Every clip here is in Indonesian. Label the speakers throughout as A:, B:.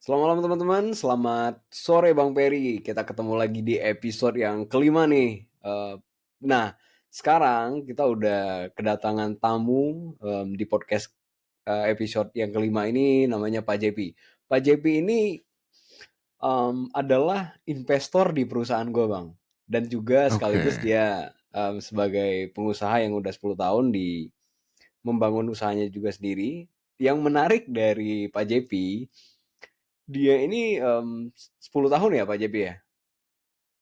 A: Selamat malam teman-teman, selamat sore Bang Peri. Kita ketemu lagi di episode yang kelima nih. Nah, sekarang kita udah kedatangan tamu di podcast episode yang kelima ini namanya Pak JP. Pak JP ini adalah investor di perusahaan gue Bang. Dan juga sekaligus
B: Oke.
A: dia sebagai pengusaha yang udah 10 tahun di membangun usahanya juga sendiri. Yang menarik dari Pak JP, dia ini 10 tahun ya Pak JP ya?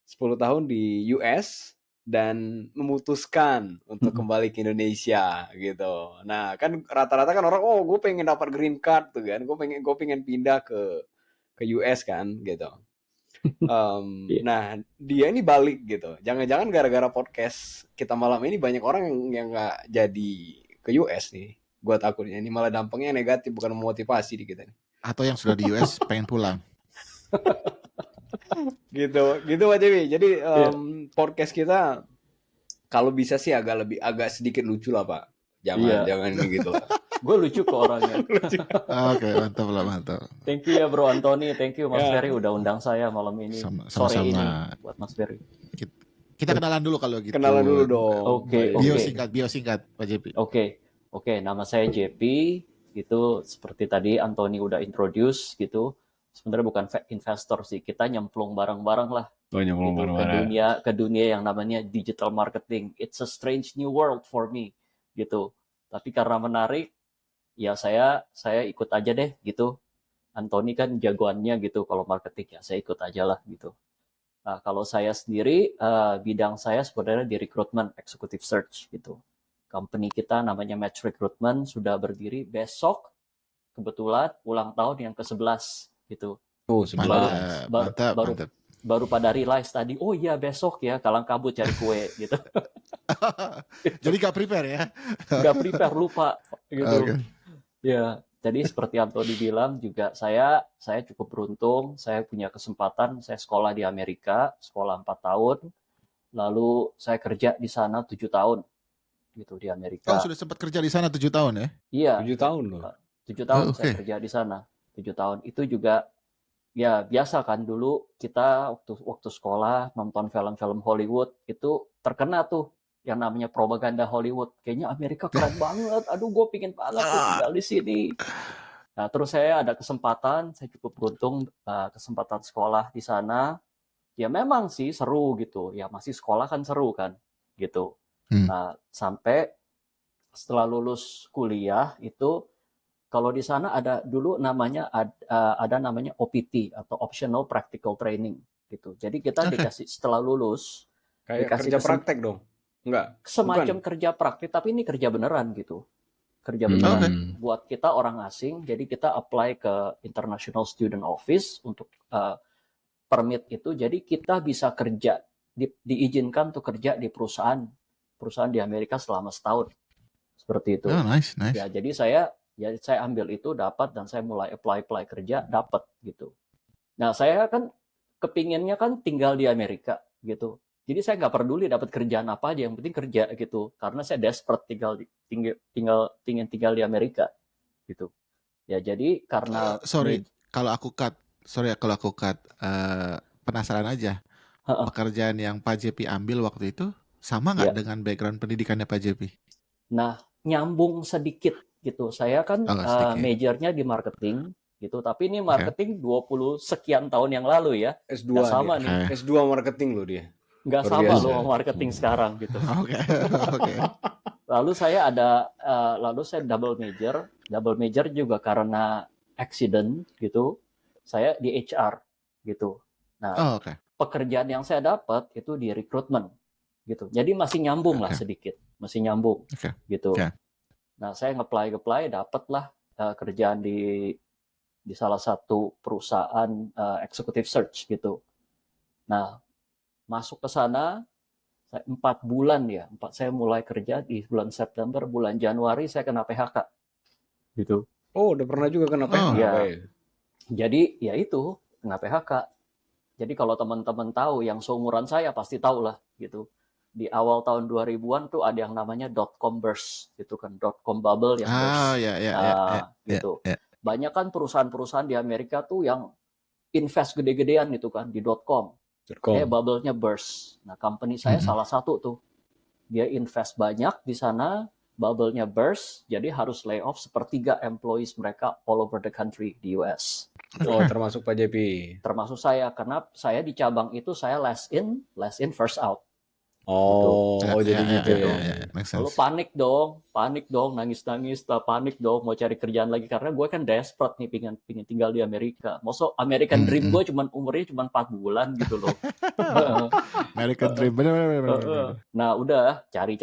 A: 10 tahun di US dan memutuskan untuk
B: Mhm.
A: kembali ke Indonesia gitu. Nah kan rata-rata kan orang, oh gue pengen dapat green card tuh kan, gue pengen pindah ke US kan gitu.
B: Iya.
A: Nah dia ini balik gitu. Jangan-jangan gara-gara podcast kita malam ini banyak orang yang nggak jadi ke US nih. Gue takutnya ini malah dampaknya negatif, bukan memotivasi di kita nih.
B: Atau yang sudah di US pengen pulang.
A: Gitu Pak Dewi. Jadi
B: Iya.
A: podcast kita kalau bisa sih agak sedikit lucu lah Pak. Jangan
C: Iya,
A: jangan gitu lah.
C: gue lucu kok orangnya.
A: Lucu.
B: Oke, mantap lah, mantap.
C: Thank you ya Bro Anthony, thank you Mas
A: Ya.
C: Ferry udah undang saya malam ini, sore ini
B: Sama-sama.
C: buat Mas Ferry.
B: Kita kenalan dulu kalau gitu.
A: Kenalan dulu dong.
C: Oke,
A: Pak
B: Bio
A: Dewi.
C: oke.
B: singkat Pak JP.
C: Oke, nama saya JP, gitu. Seperti tadi Anthony udah introduce gitu. Sebenarnya bukan investor sih, kita nyemplung bareng-bareng lah
A: Nyemplung
C: gitu ke dunia yang namanya digital marketing. It's a strange new world for me gitu. Tapi karena menarik, ya saya ikut aja deh gitu. Anthony kan jagoannya gitu kalau marketing, ya saya ikut aja lah gitu. Nah, kalau saya sendiri bidang saya sebenarnya di recruitment, executive search gitu. Company kita namanya Match Recruitment, sudah berdiri besok, kebetulan ulang tahun yang ke-11 gitu.
A: Oh,
B: Mantap,
A: 11.
C: Baru pada realize tadi, oh iya besok ya, kalang kabut cari kue gitu.
B: Jadi gak prepare ya?
C: Nggak prepare, lupa gitu.
B: Oke.
C: Ya, jadi seperti Anthony bilang juga saya cukup beruntung, saya punya kesempatan, saya sekolah di Amerika, sekolah 4 tahun, lalu saya kerja di sana 7 tahun gitu di
B: Oh,
C: Amerika.
B: sudah sempat kerja di sana 7 tahun ya?
C: Iya,
A: 7 tahun loh.
C: 7 tahun
B: Oh,
C: saya
B: oke.
C: kerja di sana. 7 tahun itu juga ya biasa kan, dulu kita waktu sekolah nonton film-film Hollywood itu terkena tuh yang namanya propaganda Hollywood. Kayaknya Amerika keren banget. Aduh, gue pingin banget tuh tinggal di sini. Nah, terus saya ada kesempatan, saya cukup beruntung kesempatan sekolah di sana. Ya memang sih seru gitu. Ya masih sekolah kan seru kan gitu. Nah, sampai setelah lulus kuliah itu, kalau di sana ada dulu namanya ada namanya OPT atau Optional Practical Training gitu. Jadi kita
B: Oke.
C: dikasih setelah lulus
A: Kayak
C: dikasih
A: kerja praktek dong. Enggak.
C: semacam
A: Bukan.
C: kerja praktik, tapi ini kerja beneran gitu. Kerja
A: Hmm.
C: beneran
B: Oke.
C: buat kita orang asing. Jadi kita apply ke International Student Office untuk permit itu. Jadi kita bisa kerja, diizinkan untuk kerja di perusahaan di Amerika selama setahun. Seperti itu.
B: Oh, nice.
C: Ya, jadi saya ambil itu, dapat, dan saya mulai apply kerja, dapat gitu. Nah, saya kan kepinginnya kan tinggal di Amerika gitu. Jadi saya nggak peduli dapat kerjaan apa aja, yang penting kerja gitu. Karena saya desperate ingin tinggal di Amerika gitu. Ya, jadi karena
B: Sorry kalau aku cut. Penasaran aja. Pekerjaan yang Pak JP ambil waktu itu sama nggak
C: Ya.
B: dengan background pendidikannya Pak JP?
C: Nah, nyambung sedikit gitu. Saya kan
B: sedikit.
C: majornya di marketing gitu, tapi ini marketing 20 sekian tahun yang lalu ya.
A: S2
C: Nggak sama
A: dia.
C: nih.
A: S2 marketing loh dia.
C: Nggak
A: Luar
C: sama
A: biasa.
C: loh marketing sekarang gitu.
B: Oke.
C: Lalu saya double major. Double major juga karena accident gitu. Saya di HR gitu. Nah, pekerjaan yang saya dapat itu di recruitment gitu. Jadi masih nyambung lah sedikit, masih nyambung gitu. Nah, saya nge-apply dapatlah kerjaan di salah satu perusahaan executive search gitu. Nah, masuk ke sana 4 bulan ya. Saya mulai kerja di bulan September, bulan Januari saya kena PHK. Gitu.
A: Oh, udah pernah juga kena PHK.
C: Ya. Jadi ya itu kena PHK. Jadi kalau teman-teman tahu yang seumuran saya pasti tahu lah gitu. Di awal tahun 2000-an tuh ada yang namanya .com burst gitu kan, .com bubble yang burst.
B: Ya.
C: Gitu. banyak kan perusahaan-perusahaan di Amerika tuh yang invest gede-gedean gitu kan di .com. Bubble-nya burst. Nah, company saya salah satu tuh. Dia invest banyak di sana, bubble-nya burst, jadi harus lay off 1/3 employees mereka all over the country di US.
A: Oh, termasuk Pak JP.
C: Termasuk saya, karena saya di cabang itu saya last in, first out.
A: Oh,
C: Gitu.
A: jadi gitu ya.
C: Lalu panik dong, nangis-nangis, panik dong, mau cari kerjaan lagi karena gue kan desperate nih pengen tinggal di Amerika. Maksud American Dream gue umurnya cuma 4 bulan gitu loh.
B: American Dream, bener.
C: Nah udah cari.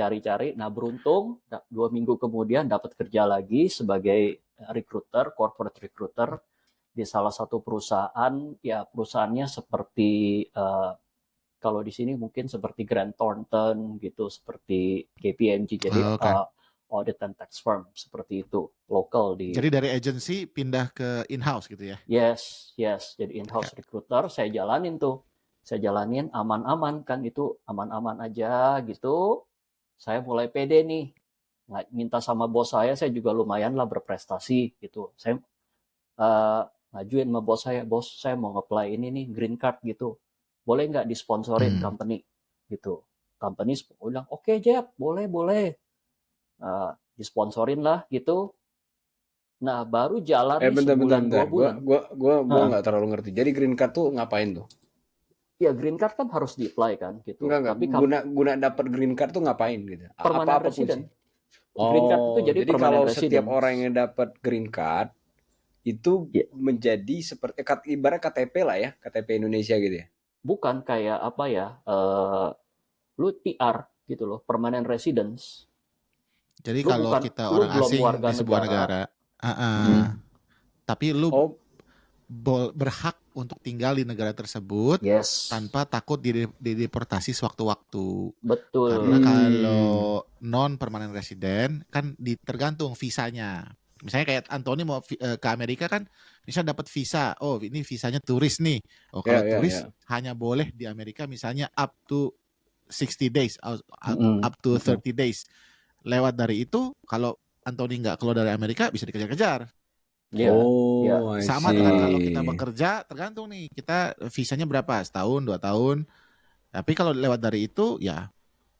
C: Nah beruntung 2 minggu kemudian dapat kerja lagi sebagai recruiter, corporate recruiter di salah satu perusahaan. Ya perusahaannya seperti kalau di sini mungkin seperti Grant Thornton gitu, seperti KPMG, jadi audit and tax firm seperti itu, lokal di.
B: Jadi dari agency pindah ke in-house gitu ya?
C: Yes, jadi in-house recruiter, saya jalanin aman-aman kan, itu aman-aman aja gitu. Saya mulai pede nih, minta sama bos saya juga lumayan lah berprestasi gitu. Saya ngajuin sama bos saya mau nge-apply ini nih green card gitu. Boleh nggak disponsorin company gitu. Company bilang oke, Jep, boleh. Disponsorin lah gitu. Nah baru jalan sebulan 2 bulan.
A: Gue nggak terlalu ngerti. Jadi green card tuh ngapain tuh?
C: Ya green card kan harus di-apply kan gitu.
A: Enggak. Tapi guna dapat green card tuh ngapain gitu?
C: Permanent resident.
A: Green card itu
C: jadi
A: kalau setiap orang yang dapat green card itu menjadi seperti ibarat KTP lah ya, KTP Indonesia gitu ya.
C: Bukan kayak apa ya, lu PR gitu loh, permanent residence.
B: Jadi kalau kita orang asing di sebuah negara, tapi lu berhak untuk tinggal di negara tersebut tanpa takut dideportasi sewaktu-waktu.
C: Betul.
B: Karena kalau non permanent resident kan tergantung visanya. Misalnya kayak Anthony mau ke Amerika kan bisa dapat visa. Oh, ini visanya turis nih. Oh, kalau turis hanya boleh di Amerika misalnya up to 60 days, up to 30 days. Lewat dari itu, kalau Anthony nggak keluar dari Amerika bisa dikejar-kejar. Sama kan kalau kita bekerja, tergantung nih kita visanya berapa, setahun, 2 tahun. Tapi kalau lewat dari itu, ya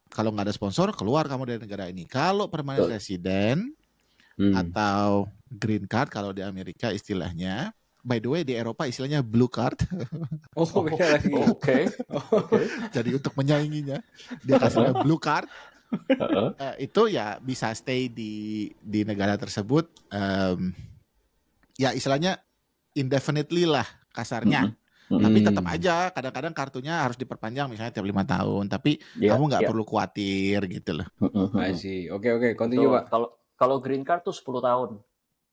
B: kalau nggak ada sponsor, keluar kamu dari negara ini. Kalau permanent resident atau green card kalau di Amerika istilahnya, by the way di Eropa istilahnya blue card.
A: Beda lagi.
C: Oke.
B: Jadi untuk menyainginya dia kasihnya blue card. Itu ya bisa stay di negara tersebut, ya istilahnya indefinitely lah kasarnya. Tapi tetap aja kadang-kadang kartunya harus diperpanjang misalnya tiap 5 tahun. Tapi kamu nggak perlu khawatir gitu loh.
A: I see. Oke, continue Pak.
C: Kalau green card tuh 10 tahun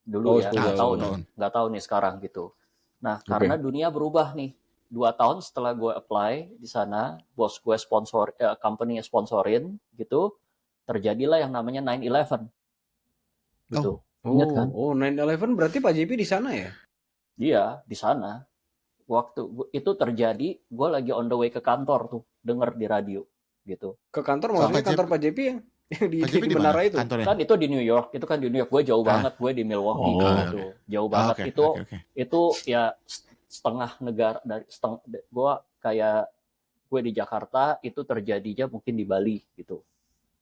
C: dulu ya,
A: 10
C: nggak tahu nih sekarang gitu. Nah karena dunia berubah nih, 2 tahun setelah gue apply di sana, bos gue company sponsorin gitu, terjadilah yang namanya 9/11 gitu. Ingat kan?
A: 9/11 berarti Pak JP di sana ya?
C: Iya di sana. Waktu itu terjadi, gue lagi on the way ke kantor tuh, denger di radio gitu.
A: Ke kantor maksudnya kantor Pak JP yang di menara itu?
B: Kantornya?
C: Kan itu di New York, gue jauh banget, gue di Milwaukee gitu, jauh banget. Itu ya setengah negara dari gue kayak gue di Jakarta, itu terjadinya mungkin di Bali gitu.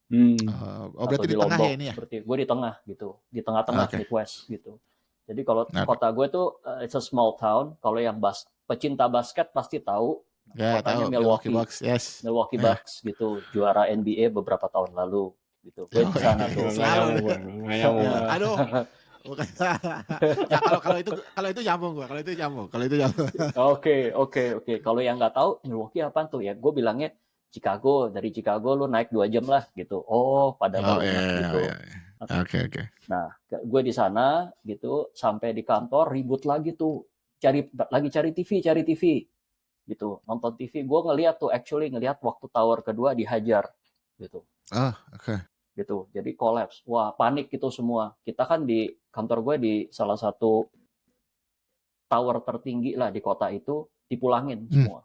B: Berarti di tengah ya ini ya?
C: Seperti gue di tengah gitu, di tengah-tengah Midwest gitu. Jadi kalau kota gue tuh it's a small town. Kalau yang pecinta basket pasti tahu. Kotanya Milwaukee Bucks, Milwaukee Bucks gitu, juara NBA beberapa tahun lalu gitu. Gue di sana tuh.
B: Aduh. Ya kalau itu nyambung gue, kalau itu nyambung.
C: Oke. Kalau yang nggak tahu Milwaukee apa tuh ya? Gue bilangnya Chicago. Dari Chicago lu naik 2 jam lah gitu. Pada gitu.
B: Oke.
C: Nah, gue di sana gitu, sampai di kantor ribut lagi tuh, cari TV gitu, nonton TV. Gue ngelihat waktu tower kedua dihajar gitu. Gitu, jadi collapse. Wah, panik gitu semua. Kita kan di kantor gue di salah satu tower tertinggi lah di kota itu, dipulangin semua.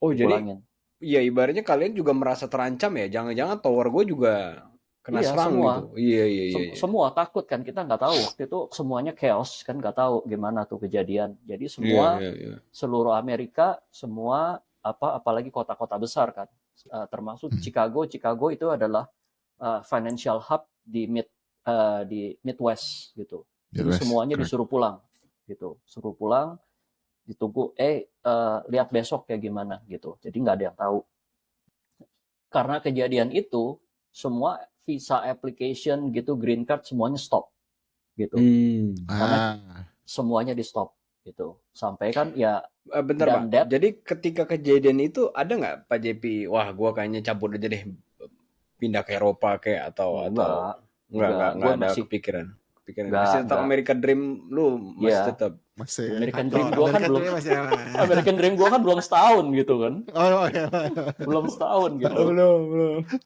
A: Jadi ya ibaratnya kalian juga merasa terancam ya? Jangan-jangan tower gue juga kena
C: Iya,
A: serang
C: semua.
A: gitu. Iya.
C: Semua takut kan, kita nggak tahu waktu itu semuanya chaos kan, nggak tahu gimana tuh kejadian. Jadi
A: Iya,
C: semua
A: iya.
C: seluruh Amerika semua apalagi kota-kota besar kan, termasuk Chicago itu adalah financial hub di Midwest gitu. Jadi
B: Midwest,
C: semuanya
B: correct.
C: disuruh pulang gitu, suruh pulang, ditunggu lihat besok kayak gimana gitu. Jadi nggak ada yang tahu. Karena kejadian itu semua visa application gitu, green card semuanya stop gitu. Karena semuanya di stop gitu. Sampai kan ya
A: Bentar
C: dan
A: Pak, jadi ketika kejadian itu ada nggak Pak JP, wah gua kayaknya cabut aja deh, pindah ke Eropa kayak atau
C: enggak
A: nggak ada
C: masih
A: kepikiran.
C: enggak,
A: Masih tetap American Dream lu masih
C: Iya.
A: tetap.
B: Masih
C: American
B: hardcore.
C: Dream gua kan
B: American
C: belum
B: Dream masih
C: American Dream gua kan belum setahun gitu kan.
B: Oh, iya.
C: Belum setahun gitu.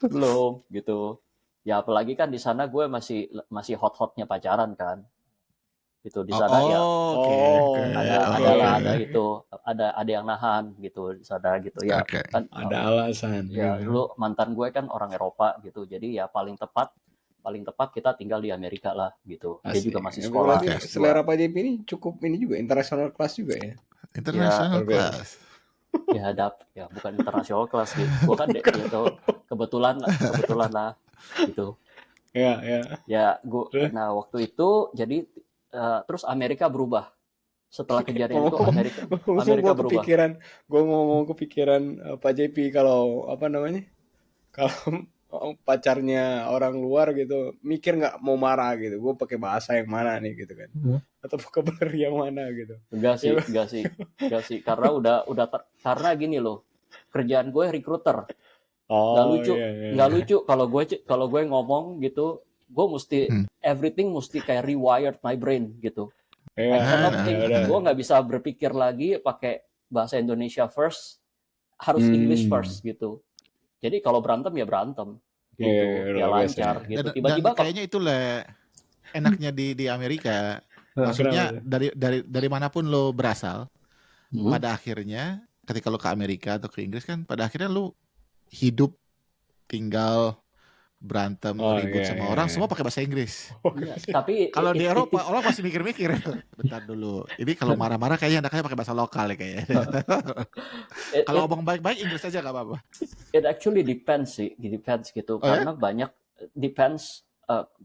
C: Belum gitu. Ya apalagi kan di sana gue masih hot-hotnya pacaran kan. Gitu di sana ya
B: Oke.
C: ada itu ada yang nahan gitu di sana gitu ya.
B: Oke.
C: Kan
A: Ada alasan.
C: ya dulu mantan gue kan orang Eropa gitu. Jadi ya paling tepat kita tinggal di Amerika lah gitu. Dia juga masih sekolah.
A: Berarti selera Pak JP ini cukup ini juga international class juga ya.
B: International class.
C: Ya bukan international class sih. Gue kan gitu kebetulan lah gitu.
A: Ya.
C: Ya nah waktu itu jadi terus Amerika berubah. Setelah kejadian itu Amerika berubah.
A: Gue ngomong kepikiran Pak JP kalau apa namanya? Kalau pacarnya orang luar gitu, mikir nggak mau marah gitu. Gue pakai bahasa yang mana nih gitu kan? Atau vocabulary yang mana gitu?
C: Enggak sih. Karena karena gini loh. Kerjaan gue recruiter. Nggak lucu kalau gue ngomong gitu, gue mesti everything mesti kayak rewired my brain gitu. Gue nggak bisa berpikir lagi pakai bahasa Indonesia first, harus English first gitu. Jadi kalau berantem ya berantem gitu, ya lancar gitu. Tiba-tiba
B: kayaknya itulah enaknya di Amerika. Maksudnya dari manapun lo berasal, pada akhirnya ketika lo ke Amerika atau ke Inggris kan, pada akhirnya lo hidup, tinggal, berantem, ribut sama orang, semua pakai bahasa Inggris.
C: Tapi
B: kalau di Eropa orang masih mikir-mikir. Bentar dulu, ini kalau marah-marah kayaknya enaknya pakai bahasa lokal ya kayaknya. Kalau ngomong baik-baik Inggris aja nggak apa-apa.
C: It actually depends gitu. Karena banyak depends.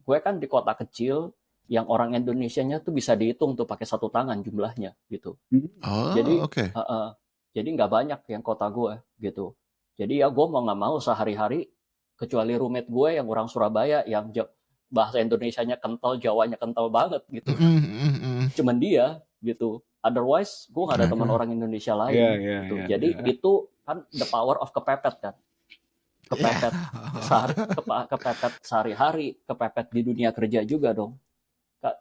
C: Gue kan di kota kecil yang orang Indonesianya tuh bisa dihitung tuh pakai satu tangan jumlahnya gitu. Jadi nggak banyak yang kota gue gitu. Jadi ya gue mau nggak mau sehari-hari, kecuali roommate gue yang orang Surabaya yang bahasa Indonesianya kental, Jawanya kental banget gitu. Cuman dia gitu. Otherwise gue nggak ada teman orang Indonesia lain. Gitu. Jadi itu kan the power of kepepet kan. Kepepet sehari-hari, kepepet di dunia kerja juga dong.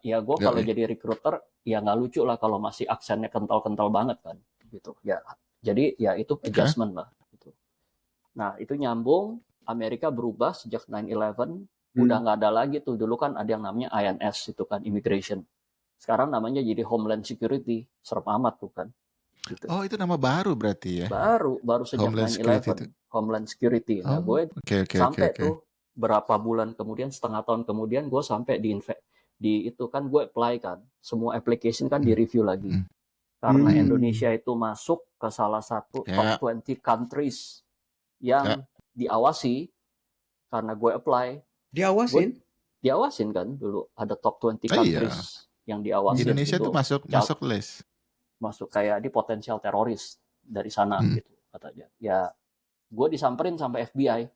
C: Ya gue kalau jadi recruiter ya nggak lucu lah kalau masih aksennya kental-kental banget kan. Gitu. Ya jadi ya itu adjustment lah. Gitu. Nah itu nyambung. Amerika berubah sejak 9/11, udah nggak ada lagi tuh. Dulu kan ada yang namanya INS itu kan, immigration. Sekarang namanya jadi Homeland Security. Serem amat tuh kan. Gitu.
B: Oh itu nama baru berarti ya?
C: Baru sejak 9/11 Homeland Security. Nah gue sampai tuh berapa bulan kemudian, setengah tahun kemudian gue sampai di itu kan gue apply kan. Semua application kan di review lagi. Karena Indonesia itu masuk ke salah satu top 20 countries yang diawasi karena gue apply. Diawasin kan dulu, ada top 20 countries yang diawasi.
B: Indonesia itu masuk list.
C: Masuk kayak di potensial teroris dari sana gitu katanya. Ya gue disamperin sampai FBI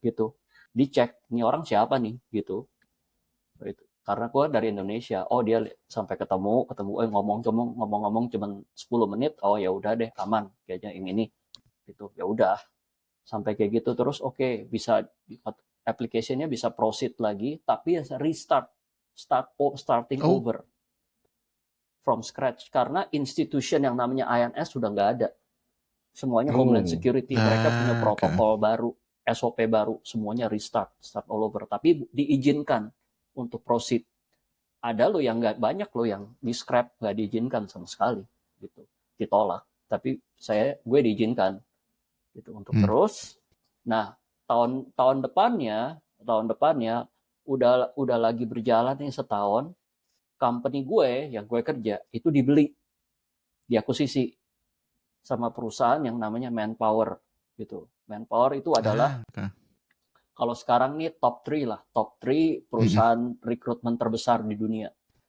C: gitu. Dicek nih orang siapa nih gitu. Karena gue dari Indonesia. Oh dia sampai ketemu ngomong-ngomong cuman 10 menit. Oh ya udah deh aman kayaknya yang ini gitu. Ya udah. Sampai kayak gitu terus bisa application-nya bisa proceed lagi tapi starting over from scratch karena institution yang namanya INS sudah nggak ada. Semuanya Homeland Security, mereka punya protokol baru, SOP baru, semuanya start all over. Tapi diizinkan untuk proceed. Ada lo yang nggak banyak lo yang di scrap nggak diizinkan sama sekali gitu, ditolak. Tapi gue diizinkan gitu untuk terus. Nah tahun depannya tahun depannya udah lagi berjalan nih setahun, company gue yang gue kerja itu dibeli, diakuisisi sama perusahaan yang namanya Manpower gitu. Manpower itu adalah kalau sekarang nih top 3 perusahaan rekrutmen terbesar di dunia.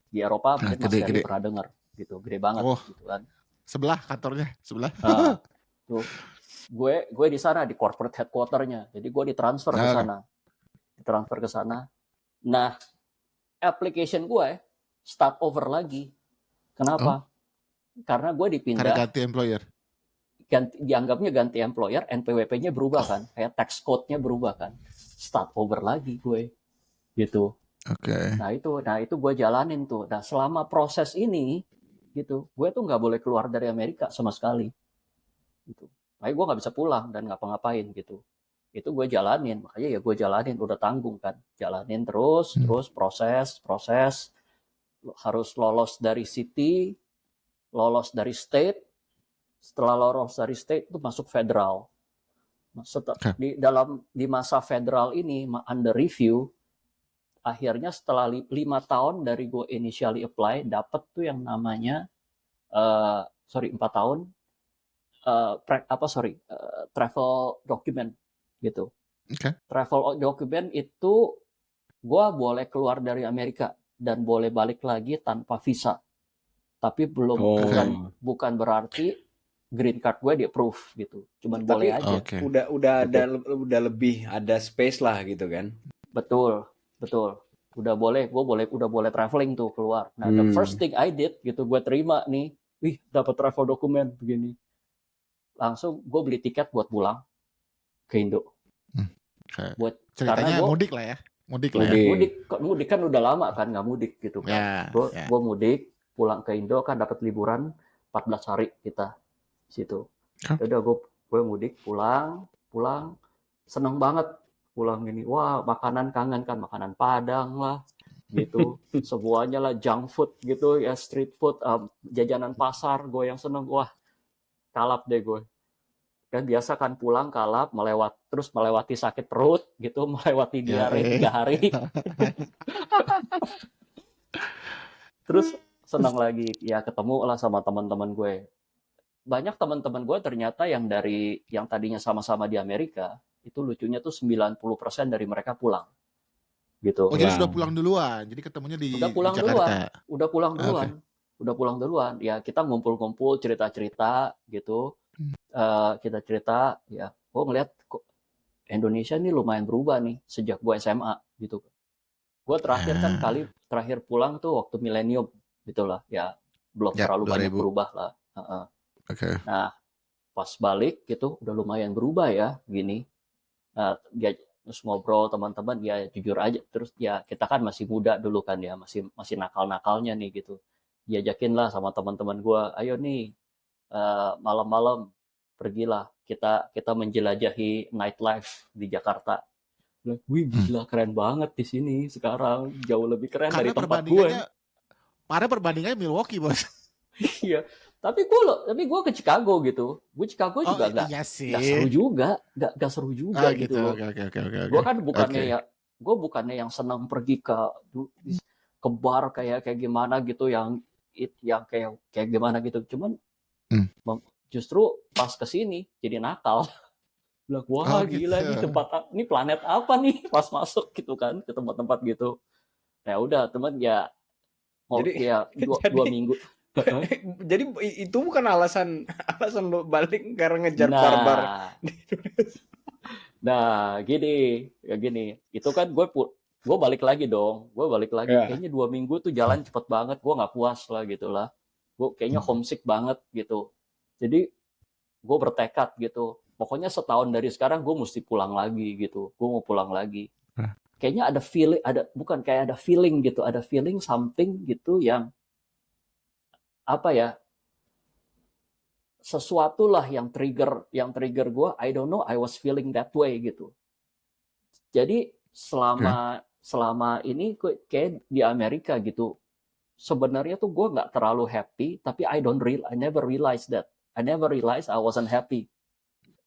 C: Di Eropa mungkin Mas Ferry pernah dengar gitu, gede banget gitu kan.
B: Sebelah kantornya, sebelah.
C: Tuh. Gue di sana di corporate headquarternya. Jadi gue ditransfer ke sana. Nah, application gue start over lagi. Kenapa? Karena gue dipindah.
B: Karena ganti employer.
C: Dianggapnya ganti employer, NPWP-nya berubah kan, kayak tax code-nya berubah kan, start over lagi gue, gitu.
B: Oke.
C: Nah itu gue jalanin tuh. Nah selama proses ini, gitu, gue tuh nggak boleh keluar dari Amerika sama sekali, gitu. Makanya gue nggak bisa pulang dan ngapa-ngapain gitu. Itu gue jalanin, makanya ya gue jalanin, udah tanggung kan, jalanin terus proses, harus lolos dari city, lolos dari state. Setelah lolos dari state itu masuk federal. Di masa federal ini under review, akhirnya setelah 5 tahun dari gue initially apply, dapet tuh yang namanya 4 tahun travel document gitu. Travel document itu gue boleh keluar dari Amerika dan boleh balik lagi tanpa visa. Tapi bukan berarti green card gue di-approve gitu. Cuman boleh aja.
A: Udah lebih ada space lah gitu kan.
C: Betul. Udah boleh traveling tuh keluar. Nah, the first thing I did gitu, gue terima nih, dapat travel document begini. Langsung gue beli tiket buat pulang ke Indo.
B: Ceritanya mudik lah ya.
C: Mudik kan udah lama kan nggak mudik gitu kan. Gue mudik pulang ke Indo kan dapat liburan 14 hari kita situ. Udah gue mudik pulang seneng banget pulang ini. Wah, makanan kangen kan, makanan Padang lah gitu. Semuanya lah junk food gitu ya, street food, jajanan pasar, gue yang seneng. Wah, kalap deh gue. Kan biasa kan pulang kalap, melewati sakit perut gitu, melewati diare 3 hari. Terus senang lagi ya, ketemu lah sama teman-teman gue. Banyak teman-teman gue ternyata yang tadinya sama-sama di Amerika, itu lucunya tuh 90% dari mereka pulang. Gitu.
B: Jadi sudah pulang duluan. Jadi ketemunya di
C: Jakarta. Udah pulang duluan. Ya kita ngumpul-ngumpul, cerita-cerita gitu. Kita cerita, ya gue ngeliat kok Indonesia nih lumayan berubah nih sejak gue SMA gitu. Gue terakhir pulang tuh waktu milenium gitulah. Ya belum terlalu 2000. Banyak berubah lah. Nah, pas balik gitu udah lumayan berubah ya gini. Nah, dia terus ngobrol teman-teman, ya jujur aja, terus ya kita kan masih muda dulu kan ya, masih nakal-nakalnya nih gitu. Diajakin lah sama teman-teman gue, ayo nih malam-malam pergilah kita menjelajahi nightlife di Jakarta. Wih gila, keren banget di sini sekarang, jauh lebih keren dari tempat gue.
B: Karena perbandingannya Milwaukee, bos.
C: Iya. Tapi gue ke Chicago gitu. Gue Chicago juga nggak seru juga, nggak seru juga gitu loh. Gue kan bukannya yang senang pergi ke bar kayak gimana gitu, yang kayak gimana gitu. Cuman justru pas kesini jadi nakal. Bilang wah gila nih ini planet apa nih pas masuk gitu kan ke tempat-tempat gitu. Ya udah teman ya.
A: Jadi
C: 2 minggu.
A: Jadi itu bukan alasan lo balik karena ngejar barbar di Indonesia.
C: Nah, gini. Itu kan gue balik lagi dong. Kayaknya 2 minggu tuh jalan cepet banget. Gue nggak puas lah gitulah. Gue kayaknya homesick banget gitu. Jadi gue bertekad gitu. Pokoknya setahun dari sekarang gue mesti pulang lagi gitu. Gue mau pulang lagi. Kayaknya ada feeling gitu. Ada feeling something gitu yang apa ya, sesuatu lah yang trigger gue. I don't know, I was feeling that way gitu. Jadi selama ini kayak di Amerika gitu, sebenarnya tuh gue nggak terlalu happy, tapi I never realize I wasn't happy.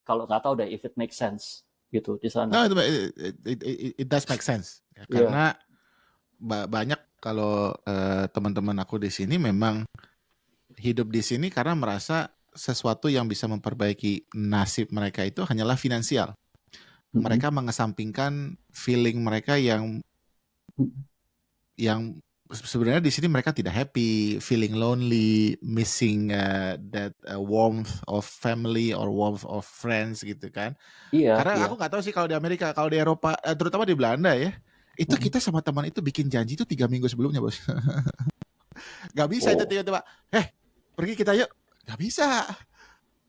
C: Kalau nggak tahu deh if it makes sense gitu di sana.
B: No, it does make sense. Ya, karena banyak kalau teman-teman aku di sini memang hidup di sini karena merasa sesuatu yang bisa memperbaiki nasib mereka itu hanyalah finansial. Mereka mengesampingkan feeling mereka yang sebenarnya di sini mereka tidak happy, feeling lonely, missing that warmth of family or warmth of friends gitu kan. Karena aku nggak tahu sih kalau di Amerika, kalau di Eropa, terutama di Belanda ya, itu kita sama teman itu bikin janji itu 3 minggu sebelumnya, bos. Gak bisa itu tiba-tiba, pergi kita yuk. Gak bisa.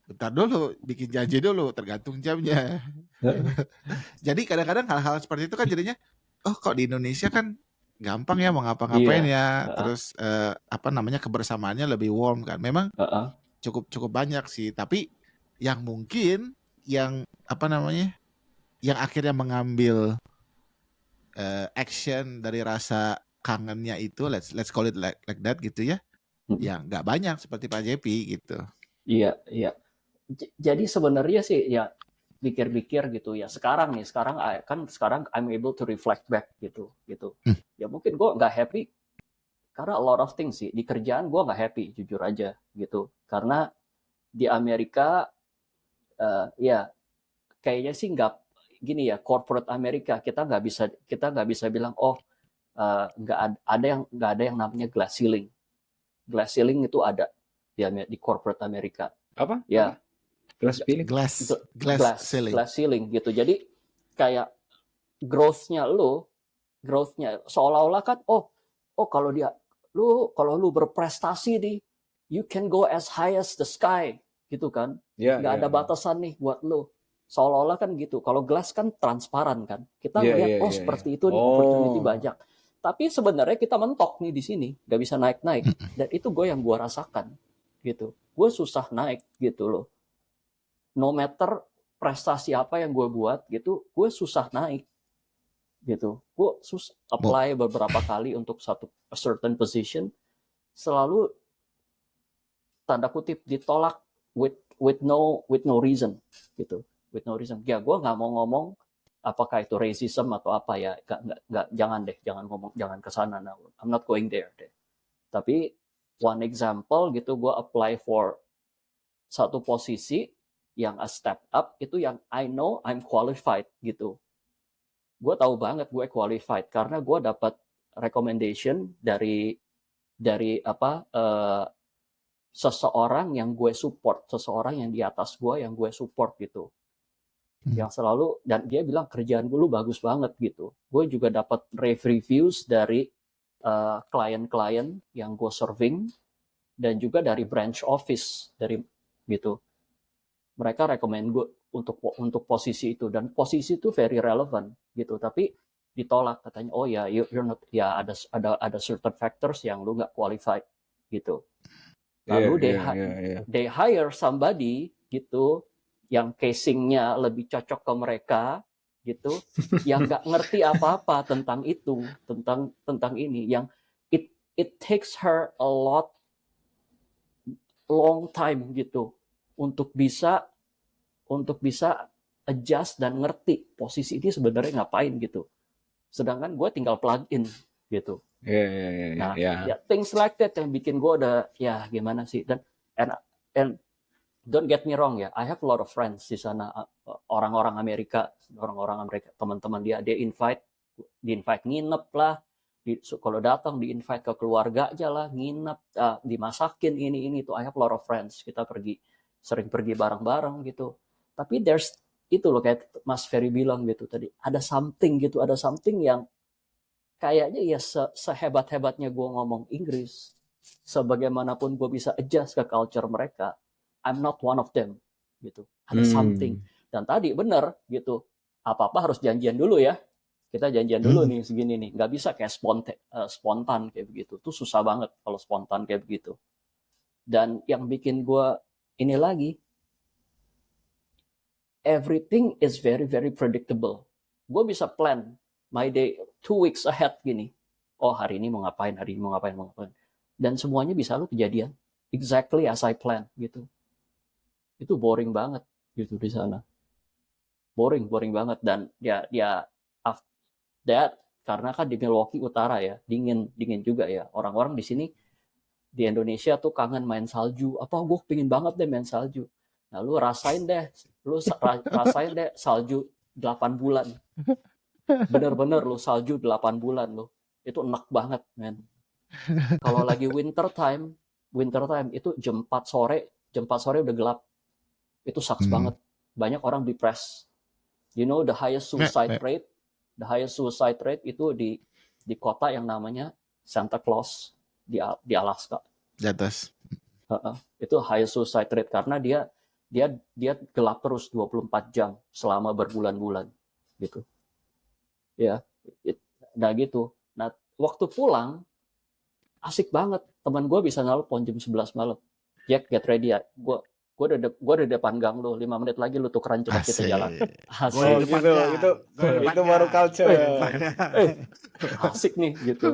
B: Bentar dulu, bikin janji dulu, tergantung jamnya. Jadi kadang-kadang hal-hal seperti itu kan jadinya, oh kok di Indonesia kan gampang ya mau ngapa-ngapain ya, terus kebersamaannya lebih warm kan. Memang cukup banyak sih, tapi yang mungkin yang yang akhirnya mengambil action dari rasa kangennya itu, let's call it like that gitu ya, ya nggak banyak seperti Pak JP gitu.
C: Iya. Jadi sebenarnya sih ya pikir-pikir gitu ya, sekarang I'm able to reflect back gitu. Ya mungkin gue nggak happy karena a lot of things sih. Di kerjaan gue nggak happy, jujur aja gitu. Karena di Amerika ya kayaknya sih nggak gini ya, corporate Amerika kita nggak bisa bilang nggak ada yang namanya glass ceiling. Glass ceiling itu ada di corporate Amerika.
A: Apa?
C: Ya.
B: Glass
C: ceiling gitu. Jadi kayak growth-nya seolah-olah kan kalau lu berprestasi nih, you can go as high as the sky gitu kan. Nggak ada batasan nih buat lu. Seolah-olah kan gitu. Kalau glass kan transparan kan. Kita melihat seperti itu nih, opportunity banyak. Tapi sebenarnya kita mentok nih di sini, nggak bisa naik-naik. Dan itu yang gue rasakan gitu. Gue susah naik gitu loh. No matter prestasi apa yang gue buat gitu, gue susah naik gitu. Gue apply beberapa kali untuk a certain position, selalu tanda kutip ditolak with no reason gitu, with no reason. Ya gue nggak mau ngomong apakah itu racism atau apa ya, nggak jangan kesana. Nah, I'm not going there deh. Tapi one example gitu, gue apply for satu posisi yang a step up itu yang I know I'm qualified gitu. Gue tahu banget gue qualified karena gue dapat recommendation dari seseorang yang gue support, seseorang yang di atas gue yang gue support gitu. Yang selalu, dan dia bilang kerjaan lu bagus banget gitu. Gue juga dapat reviews dari klien-klien yang gue serving dan juga dari branch office dari gitu. Mereka rekomend gue untuk posisi itu, dan posisi itu very relevant gitu, tapi ditolak katanya you're not, ya ada certain factors yang lu nggak qualified gitu. Lalu they hire somebody gitu yang casingnya lebih cocok ke mereka gitu, yang nggak ngerti apa-apa tentang itu, tentang ini, yang it takes her a long time gitu untuk bisa adjust dan ngerti posisi ini sebenarnya ngapain gitu. Sedangkan gue tinggal plug in gitu. Nah, ya things like that yang bikin gue gimana sih. Dan and don't get me wrong ya, I have a lot of friends di sana, orang-orang Amerika, teman-teman dia invite nginep lah. Kalau datang di invite ke keluarga aja lah, nginep, dimasakin ini tuh. I have a lot of friends, kita sering pergi bareng-bareng gitu. Tapi there's itu loh, kayak Mas Ferry bilang gitu tadi, ada something yang kayaknya ya sehebat-hebatnya gue ngomong Inggris, sebagaimanapun gue bisa adjust ke culture mereka, I'm not one of them gitu. Ada something. Dan tadi bener gitu, apa-apa harus janjian dulu ya. Kita janjian dulu nih segini nih, nggak bisa kayak spontan kayak begitu. Tuh susah banget kalau spontan kayak begitu. Dan yang bikin gue ini lagi, everything is very very predictable. Gue bisa plan my day 2 weeks ahead gini. Oh hari ini mau ngapain. Dan semuanya bisa lu kejadian exactly as I plan gitu. Itu boring banget gitu di sana. boring banget. Dan dia after that, karena kan di Milwaukee Utara ya, dingin juga ya. Orang-orang di sini di Indonesia tuh kangen main salju. Gue pengen banget deh main salju. Nah, lu rasain deh salju 8 bulan. Bener-bener lu salju 8 bulan lu. Itu enak banget, men. Kalau lagi winter time itu jam 4 sore udah gelap. Itu sucks banget. Banyak orang depressed. You know the highest suicide rate itu di kota yang namanya Santa Claus di Alaska.
B: Di atas.
C: Itu highest suicide rate karena dia gelap terus 24 jam selama berbulan-bulan gitu. Ya. Nah gitu. Nah, waktu pulang asik banget. Teman gue bisa nelpon jam 11 malam. Jack, get ready ya. Gue udah depan gang lu. 5 menit lagi lu tukeran cepat kita jalan.
B: Asik.
A: Itu baru culture.
C: Asik nih gitu.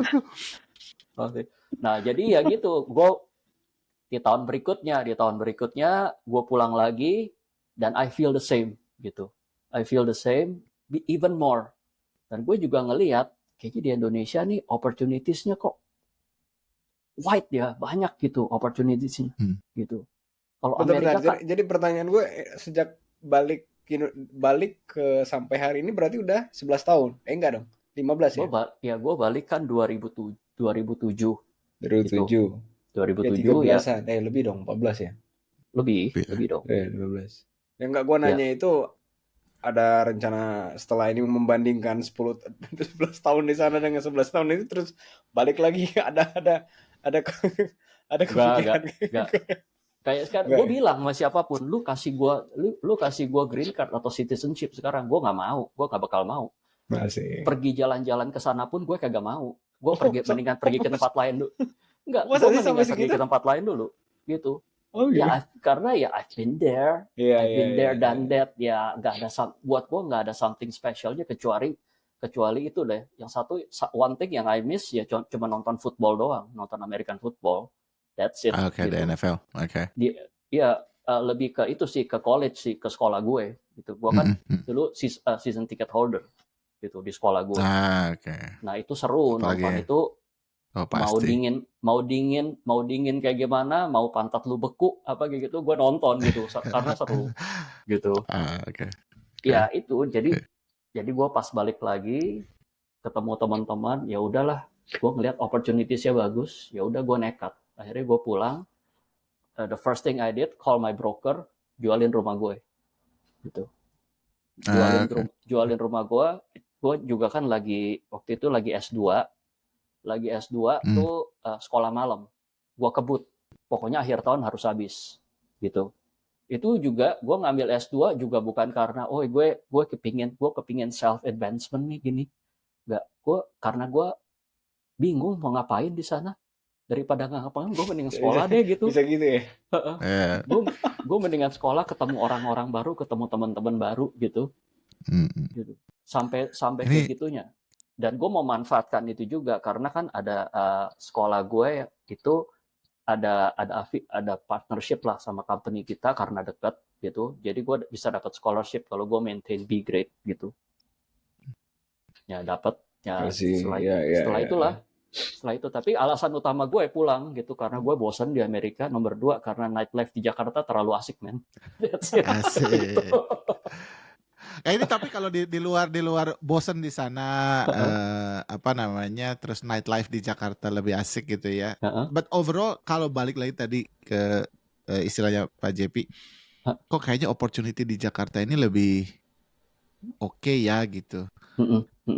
C: Nah, jadi ya gitu. Gue di tahun berikutnya gue pulang lagi dan I feel the same gitu. I feel the same, even more. Dan gue juga ngelihat kayaknya di Indonesia nih opportunities-nya kok wide ya, banyak gitu opportunities-nya gitu. Kalau Amerika kan,
A: jadi pertanyaan gue sejak balik ke sampai hari ini berarti udah 11 tahun. Enggak dong. 15 ya?
C: Gue balik kan 2007. 2007
A: gitu.
C: 2007 ya.
A: Lebih dong, 14 ya?
C: Lebih dong.
A: 15. Yang enggak gue nanya itu ada rencana setelah ini membandingkan 11 tahun di sana dengan 11 tahun itu terus balik lagi ada kepikiran.
C: Enggak. Kayak sekarang gue bilang sama siapapun, lu kasih gue green card atau citizenship sekarang, gue nggak bakal mau.
A: Masih.
C: Pergi jalan-jalan ke sana pun gue kagak mau. Gue mendingan pergi ke tempat lain dulu. Enggak, gue mendingan pergi ke tempat lain dulu gitu.
A: Oh,
C: ya karena ya I've been there, done that. Ya nggak ada, buat gue nggak ada something specialnya kecuali itu deh. Yang satu, one thing yang I miss ya cuma nonton football doang, nonton American football. That's it.
B: Okay,
C: gitu.
B: the NFL. Okay.
C: Lebih ke itu sih, ke college sih, ke sekolah gue. Gitu. Gue kan dulu season ticket holder gitu di sekolah gue.
B: Okay.
C: Nah itu seru.
B: Apalagi
C: nonton itu. Mau dingin kayak gimana, mau pantat lu beku apa kayak gitu, gue nonton gitu karena seru gitu.
B: Okay.
C: Ya itu jadi gue pas balik lagi ketemu teman-teman, ya udahlah, gue ngeliat opportunitiesnya bagus, ya udah gue nekat. Akhirnya gue pulang. The first thing I did, call my broker, jualin rumah gue gitu. Jualin rumah gue juga kan waktu itu lagi S2 tuh sekolah malam. Gue kebut. Pokoknya akhir tahun harus habis. Gitu. Itu juga gue ngambil S2 juga bukan karena gue kepingin self advancement nih gini. Enggak, karena gue bingung mau ngapain di sana. Daripada nggak ngapain, gue mendingan sekolah deh gitu.
A: Bisa gitu ya.
C: Gue mendingan sekolah, ketemu orang-orang baru, ketemu teman-teman baru gitu. Gitu. Sampai kayak gitunya. Dan gue mau manfaatkan itu juga karena kan ada sekolah gue itu ada partnership lah sama company kita karena dekat gitu. Jadi gue bisa dapat scholarship kalau gue maintain B grade gitu. Ya dapat ya setelah itu tapi alasan utama gue pulang gitu karena gue bosan di Amerika. Nomor 2 karena nightlife di Jakarta terlalu asik, men.
B: Asik. Gitu. Ini tapi kalau di luar bosen di sana terus nightlife di Jakarta lebih asik gitu ya. But overall kalau balik lagi tadi ke istilahnya Pak JP, kok kayaknya opportunity di Jakarta ini lebih oke ya gitu.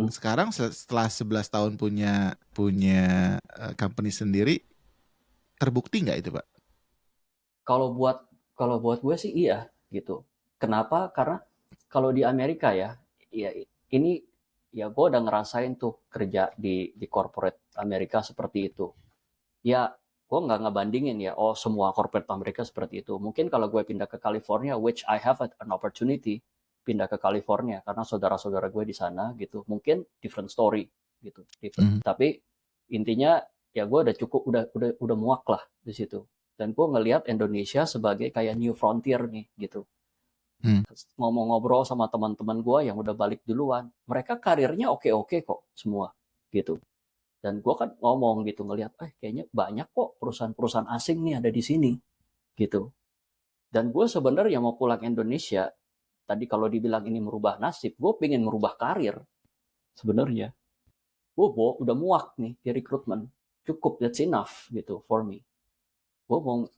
B: Sekarang setelah 11 tahun punya company sendiri, terbukti nggak itu Pak?
C: Kalau buat gue sih iya gitu. Kenapa? Karena kalau di Amerika ya ini ya gue udah ngerasain tuh kerja di corporate Amerika seperti itu. Ya gue nggak ngebandingin ya, semua corporate Amerika seperti itu. Mungkin kalau gue pindah ke California, which I have an opportunity pindah ke California karena saudara-saudara gue di sana gitu. Mungkin different story gitu. Tapi intinya ya gue udah cukup, udah muak lah di situ. Dan gue ngelihat Indonesia sebagai kayak new frontier nih gitu. Ngomong-ngobrol sama teman-teman gue yang udah balik duluan, mereka karirnya oke-oke kok semua gitu. Dan gue kan ngomong gitu, ngelihat kayaknya banyak kok perusahaan-perusahaan asing nih ada di sini gitu. Dan gue sebenarnya mau pulang Indonesia. Tadi kalau dibilang ini merubah nasib, gue pengen merubah karir sebenarnya. Gue udah muak nih di rekrutmen, cukup, that's enough gitu for me. Gue mau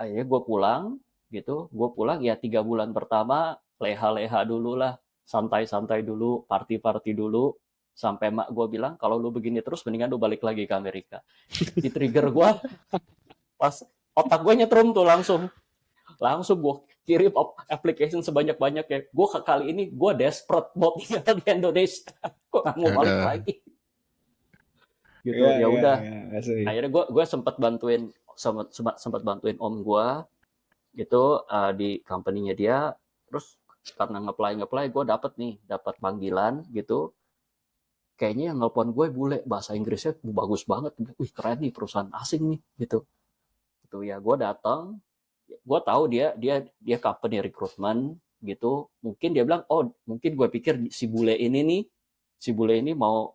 C: gue pulang gitu, gue pulang ya 3 bulan pertama leha-leha dulu lah, santai-santai dulu, party-party dulu, sampai mak gue bilang kalau lu begini terus mendingan lu balik lagi ke Amerika. Di trigger gue pas otak gue nyetrum tuh langsung gue kirim application sebanyak-banyak ya. Gue kali ini gue desperate mau tinggal di Indonesia, gue nggak mau balik lagi gitu. Ya udah, akhirnya gue sempat bantuin om gue gitu di company-nya dia. Terus karena ngeplay gue dapat panggilan gitu. Kayaknya yang nelpon gue bule, bahasa Inggrisnya bagus banget. Wih keren nih, perusahaan asing nih gitu. Gitu ya, gue datang. Gue tahu dia company recruitment gitu. Mungkin dia bilang, mungkin gue pikir si bule ini mau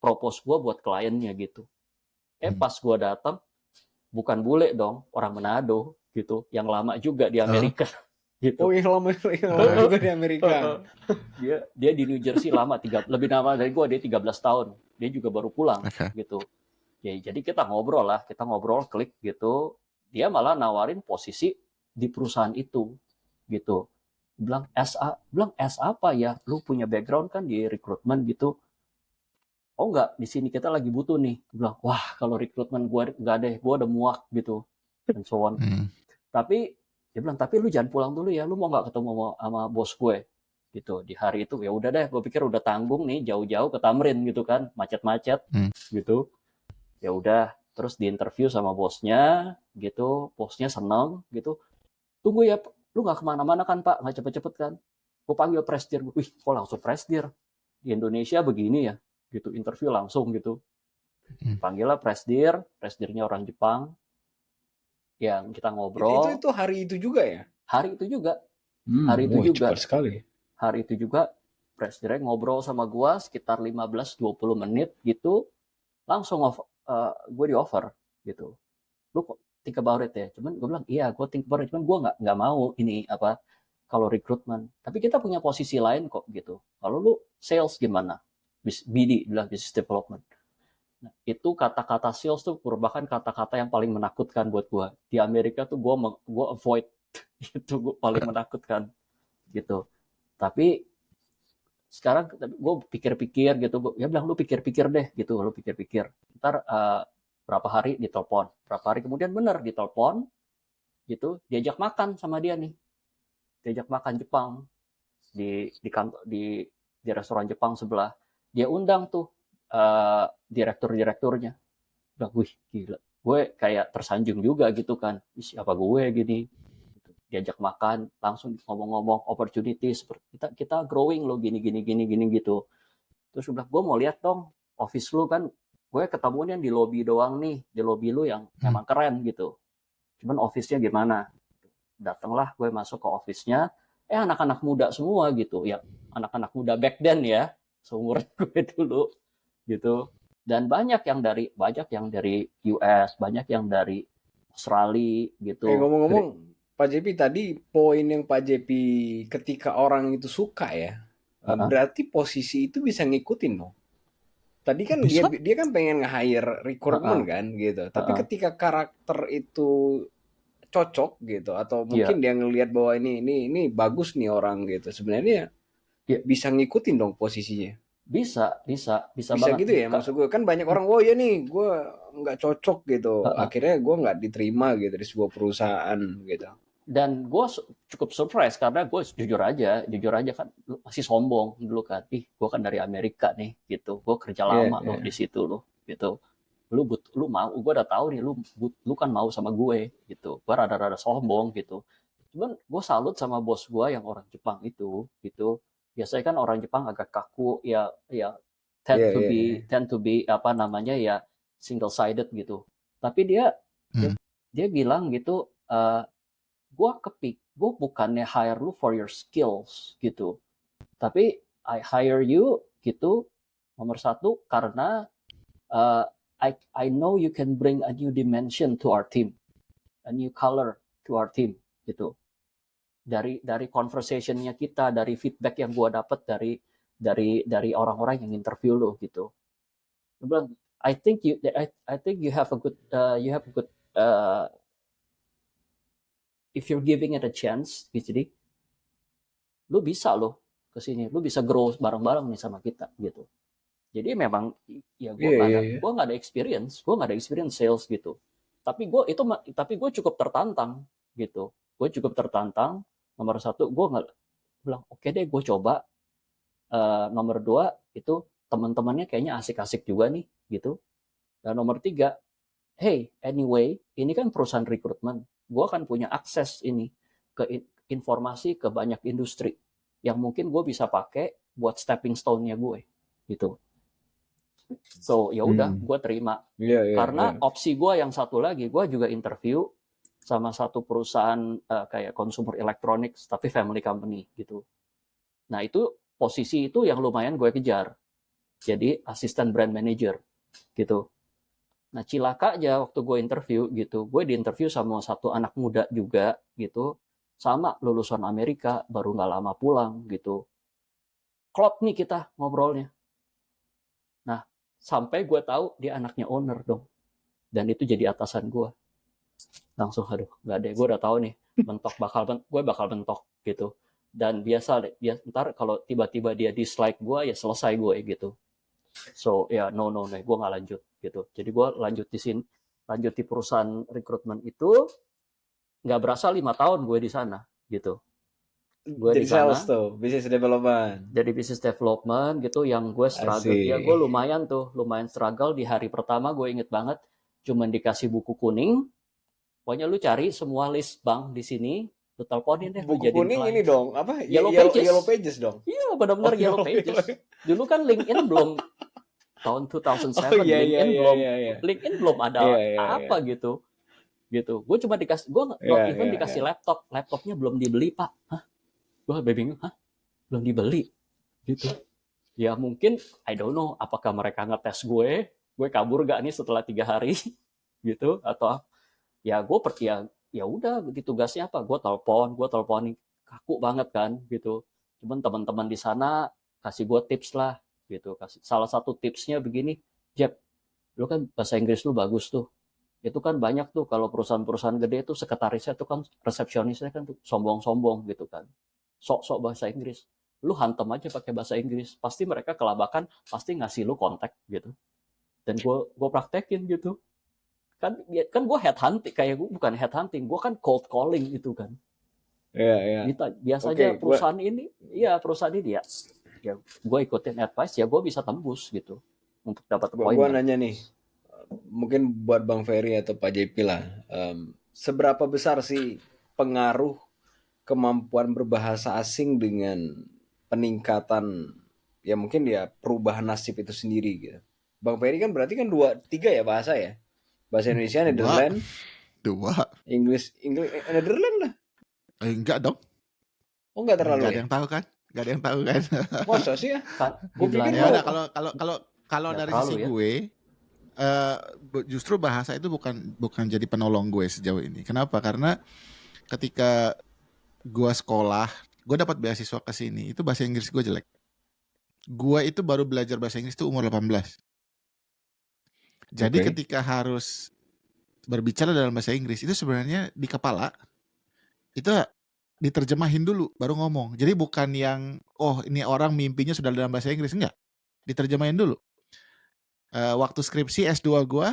C: propose gue buat kliennya gitu. Pas gue datang, bukan bule dong, orang Manado gitu, yang lama juga di Amerika. Gitu.
A: Yang lama juga di Amerika.
C: Dia di New Jersey lebih lama dari gue, dia 13 tahun. Dia juga baru pulang gitu. Ya, jadi kita ngobrol, klik gitu. Dia malah nawarin posisi di perusahaan itu gitu. Bilang S apa ya? Lu punya background kan di rekrutmen gitu. Oh enggak, di sini kita lagi butuh nih. Bilang, wah kalau rekrutmen gue enggak deh, gue udah muak gitu. Dan so on. Tapi dia bilang, tapi lu jangan pulang dulu ya, lu mau nggak ketemu sama bos gue gitu di hari itu. Ya udah deh, gue pikir udah tanggung nih jauh-jauh ke Tamrin gitu kan, macet-macet gitu. Ya udah, terus diinterview sama bosnya gitu, bosnya seneng gitu. Tunggu ya, lu nggak kemana-mana kan pak, nggak cepet-cepet kan? Gue panggil presidir, wih kok langsung presidir di Indonesia begini ya gitu, interview langsung gitu. Panggil lah presidirnya orang Jepang. Yang kita ngobrol.
A: Itu hari itu juga ya?
C: Hari itu juga.
A: Cepat sekali.
C: Hari itu juga presidennya ngobrol sama gua sekitar 15-20 menit gitu. Langsung gue di offer gitu. Lu kok think about it ya? Cuman gue bilang, iya gue think about it. Cuman gue nggak mau ini kalau rekrutmen. Tapi kita punya posisi lain kok gitu. Kalau lu sales gimana? BD, bilang business development. Nah, itu kata-kata sales tuh merupakan kata-kata yang paling menakutkan buat gue. Di Amerika tuh gue avoid itu, gue paling menakutkan gitu. Tapi sekarang gue pikir-pikir gitu, ya bilang lu pikir-pikir deh gitu, lu pikir-pikir. Ntar berapa hari ditelepon, berapa hari kemudian bener ditelepon gitu, diajak makan sama dia nih, diajak makan Jepang di kantor di restoran Jepang sebelah. Dia undang tuh direktur-direkturnya. Udah, wih gila, gue kayak tersanjung juga gitu kan, siapa gue gini, diajak makan, langsung ngomong-ngomong opportunity seperti kita growing lo gini gitu. Terus gue bilang, gue mau lihat dong office lu kan, gue ketemunya di lobby doang nih, di lobby lu yang emang keren gitu. Cuman office-nya gimana? Datanglah gue masuk ke office-nya, anak-anak muda semua gitu, ya anak-anak muda back then ya, seumuran gue dulu gitu. Dan banyak yang dari US, banyak yang dari Australia gitu.
A: Ngomong-ngomong, Pak JP tadi poin yang Pak JP ketika orang itu suka ya, berarti posisi itu bisa ngikutin dong. Tadi kan dia kan pengen nge-hire recruitment kan gitu. Tapi ketika karakter itu cocok gitu, atau mungkin dia ngelihat bahwa ini bagus nih orang gitu, sebenarnya bisa ngikutin dong posisinya.
C: Bisa
A: banget gitu ya. Maksud gue kan banyak orang, ya nih gue nggak cocok gitu, akhirnya gue nggak diterima gitu di sebuah perusahaan gitu.
C: Dan gue cukup surprise karena gue jujur aja kan masih sombong dulu kan, gue kan dari Amerika nih gitu, gue kerja lama loh di situ loh gitu, lu mau, gue udah tahu nih lu kan mau sama gue gitu, gue rada-rada sombong gitu. Cuman gue salut sama bos gue yang orang Jepang itu gitu. Biasanya kan orang Jepang agak kaku ya tend to be apa namanya ya, single sided gitu. Tapi dia bilang gitu, gue bukannya hire lu for your skills gitu, tapi I hire you gitu, nomor satu karena I know you can bring a new dimension to our team, a new color to our team gitu. Dari conversationnya kita, dari feedback yang gue dapet dari orang-orang yang interview lo gitu. Gue bilang, I think you have a good if you're giving it a chance gitu, lu bisa loh kesini, lu bisa grow bareng-bareng nih sama kita gitu. Jadi memang ya gue nggak ada experience sales gitu. Tapi gue cukup tertantang gitu. Gue cukup tertantang. Nomor satu, gue nggak bilang oke deh, gue coba. Nomor dua itu teman-temannya kayaknya asik-asik juga nih gitu. Dan nomor tiga, hey anyway, ini kan perusahaan rekrutmen. Gue akan punya akses ini ke informasi ke banyak industri yang mungkin gue bisa pakai buat stepping stone-nya gue gitu. So ya udah, gue terima. Karena opsi gue yang satu lagi, gue juga interview sama satu perusahaan kayak consumer electronics tapi family company gitu. Nah itu posisi itu yang lumayan gue kejar. Jadi asisten brand manager gitu. Nah cilaka aja waktu gue interview gitu, gue diinterview sama satu anak muda juga gitu, sama lulusan Amerika, baru nggak lama pulang gitu. Klop nih kita ngobrolnya. Nah sampai gue tahu dia anaknya owner dong, dan itu jadi atasan gue. Langsung aduh nggak deh, gue udah tahu nih gue bakal mentok gitu. Dan biasa deh, ntar kalau tiba-tiba dia dislike gue ya selesai gue gitu. So ya no gue nggak lanjut gitu. Jadi gue lanjut di perusahaan rekrutmen itu, nggak berasa 5 tahun gue di sana gitu. Gue
A: jadi sales tuh, business development.
C: Jadi business development gitu, yang gue struggle. Ya gue lumayan struggle di hari pertama. Gue inget banget, cuman dikasih buku kuning. Pokoknya lu cari semua list bank di sini, lu teleponin deh.
A: Buku kuning client. Ini dong, apa?
C: Yellow
A: pages dong.
C: Iya benar-benar yellow pages. Dulu kan LinkedIn belum tahun 2007. LinkedIn belum ada apa gitu. Gue cuma dikasih, gue dikasih laptopnya belum dibeli pak. Hah? Gue bingung, belum dibeli gitu. Ya mungkin I don't know apakah mereka ngetes gue kabur gak nih setelah 3 hari gitu, atau ya gue ya udah di tugasnya apa, gue teleponin kaku banget kan gitu. Cuman teman-teman di sana kasih gue tips lah gitu. Salah satu tipsnya begini, Jeb, lu kan bahasa Inggris lu bagus tuh. Itu kan banyak tuh kalau perusahaan-perusahaan gede tuh sekretarisnya tuh kan, resepsionisnya kan tuh sombong-sombong gitu kan. Sok-sok bahasa Inggris. Lu hantem aja pakai bahasa Inggris. Pasti mereka kelabakan, pasti ngasih lu kontak gitu. Dan gue praktekin gitu. Kan gue headhunting, kayak gue bukan headhunting, gue kan cold calling gitu kan.
A: Iya.
C: Biasanya perusahaan ini ya gue ikutin advice, ya gue bisa tembus gitu untuk dapat appointment.
A: Gue nanya nih, mungkin buat Bang Ferry atau Pak JP lah, seberapa besar sih pengaruh kemampuan berbahasa asing dengan peningkatan ya mungkin ya perubahan nasib itu sendiri gitu. Bang Ferry kan berarti kan 2-3 ya bahasa ya? Bahasa Indonesia, Netherlands,
B: 2.
A: Inggris, Netherlands lah.
B: Enggak dong.
A: Oh enggak terlalu.
B: Enggak ada yang tahu kan? Enggak ada yang tahu kan?
A: Masa sih ya?
B: Gue pikir ya kalau dari sisi ya. Gue justru bahasa itu bukan jadi penolong gue sejauh ini. Kenapa? Karena ketika gue sekolah, gue dapat beasiswa ke sini, itu bahasa Inggris gue jelek. Gue itu baru belajar bahasa Inggris itu umur 18. Jadi ketika harus berbicara dalam bahasa Inggris, itu sebenarnya di kepala itu diterjemahin dulu baru ngomong. Jadi bukan yang ini orang mimpinya sudah dalam bahasa Inggris, enggak. Diterjemahin dulu. Waktu skripsi S2 gue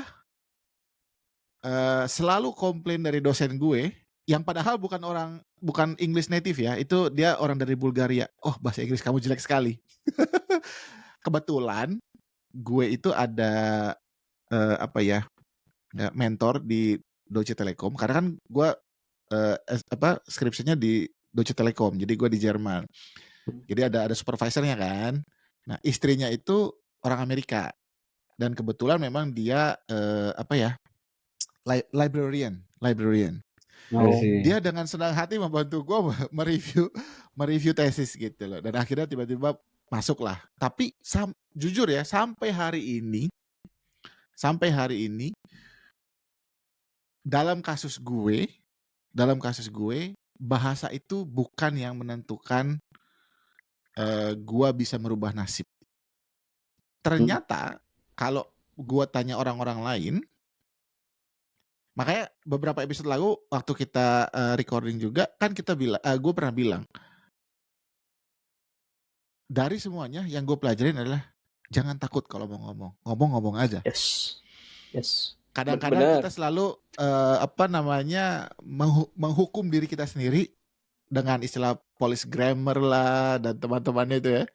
B: selalu komplain dari dosen gue yang padahal bukan English native ya, itu dia orang dari Bulgaria. Oh, bahasa Inggris kamu jelek sekali. Kebetulan gue itu ada mentor di Deutsche Telekom, karena kan gue skripsinya di Deutsche Telekom, jadi gue di Jerman. Jadi ada supervisornya kan. Nah istrinya itu orang Amerika, dan kebetulan memang dia librarian. Dia dengan senang hati membantu gue mereview tesis gitu loh. Dan akhirnya tiba-tiba masuklah. Tapi jujur ya, sampai hari ini dalam kasus gue bahasa itu bukan yang menentukan gue bisa merubah nasib. Ternyata kalau gue tanya orang-orang lain, makanya beberapa episode lalu waktu kita recording juga kan kita bilang, gue pernah bilang dari semuanya yang gue pelajarin adalah jangan takut kalau mau ngomong aja.
C: Yes.
B: Kadang-kadang kita selalu menghukum diri kita sendiri dengan istilah police grammar lah dan teman-temannya itu ya.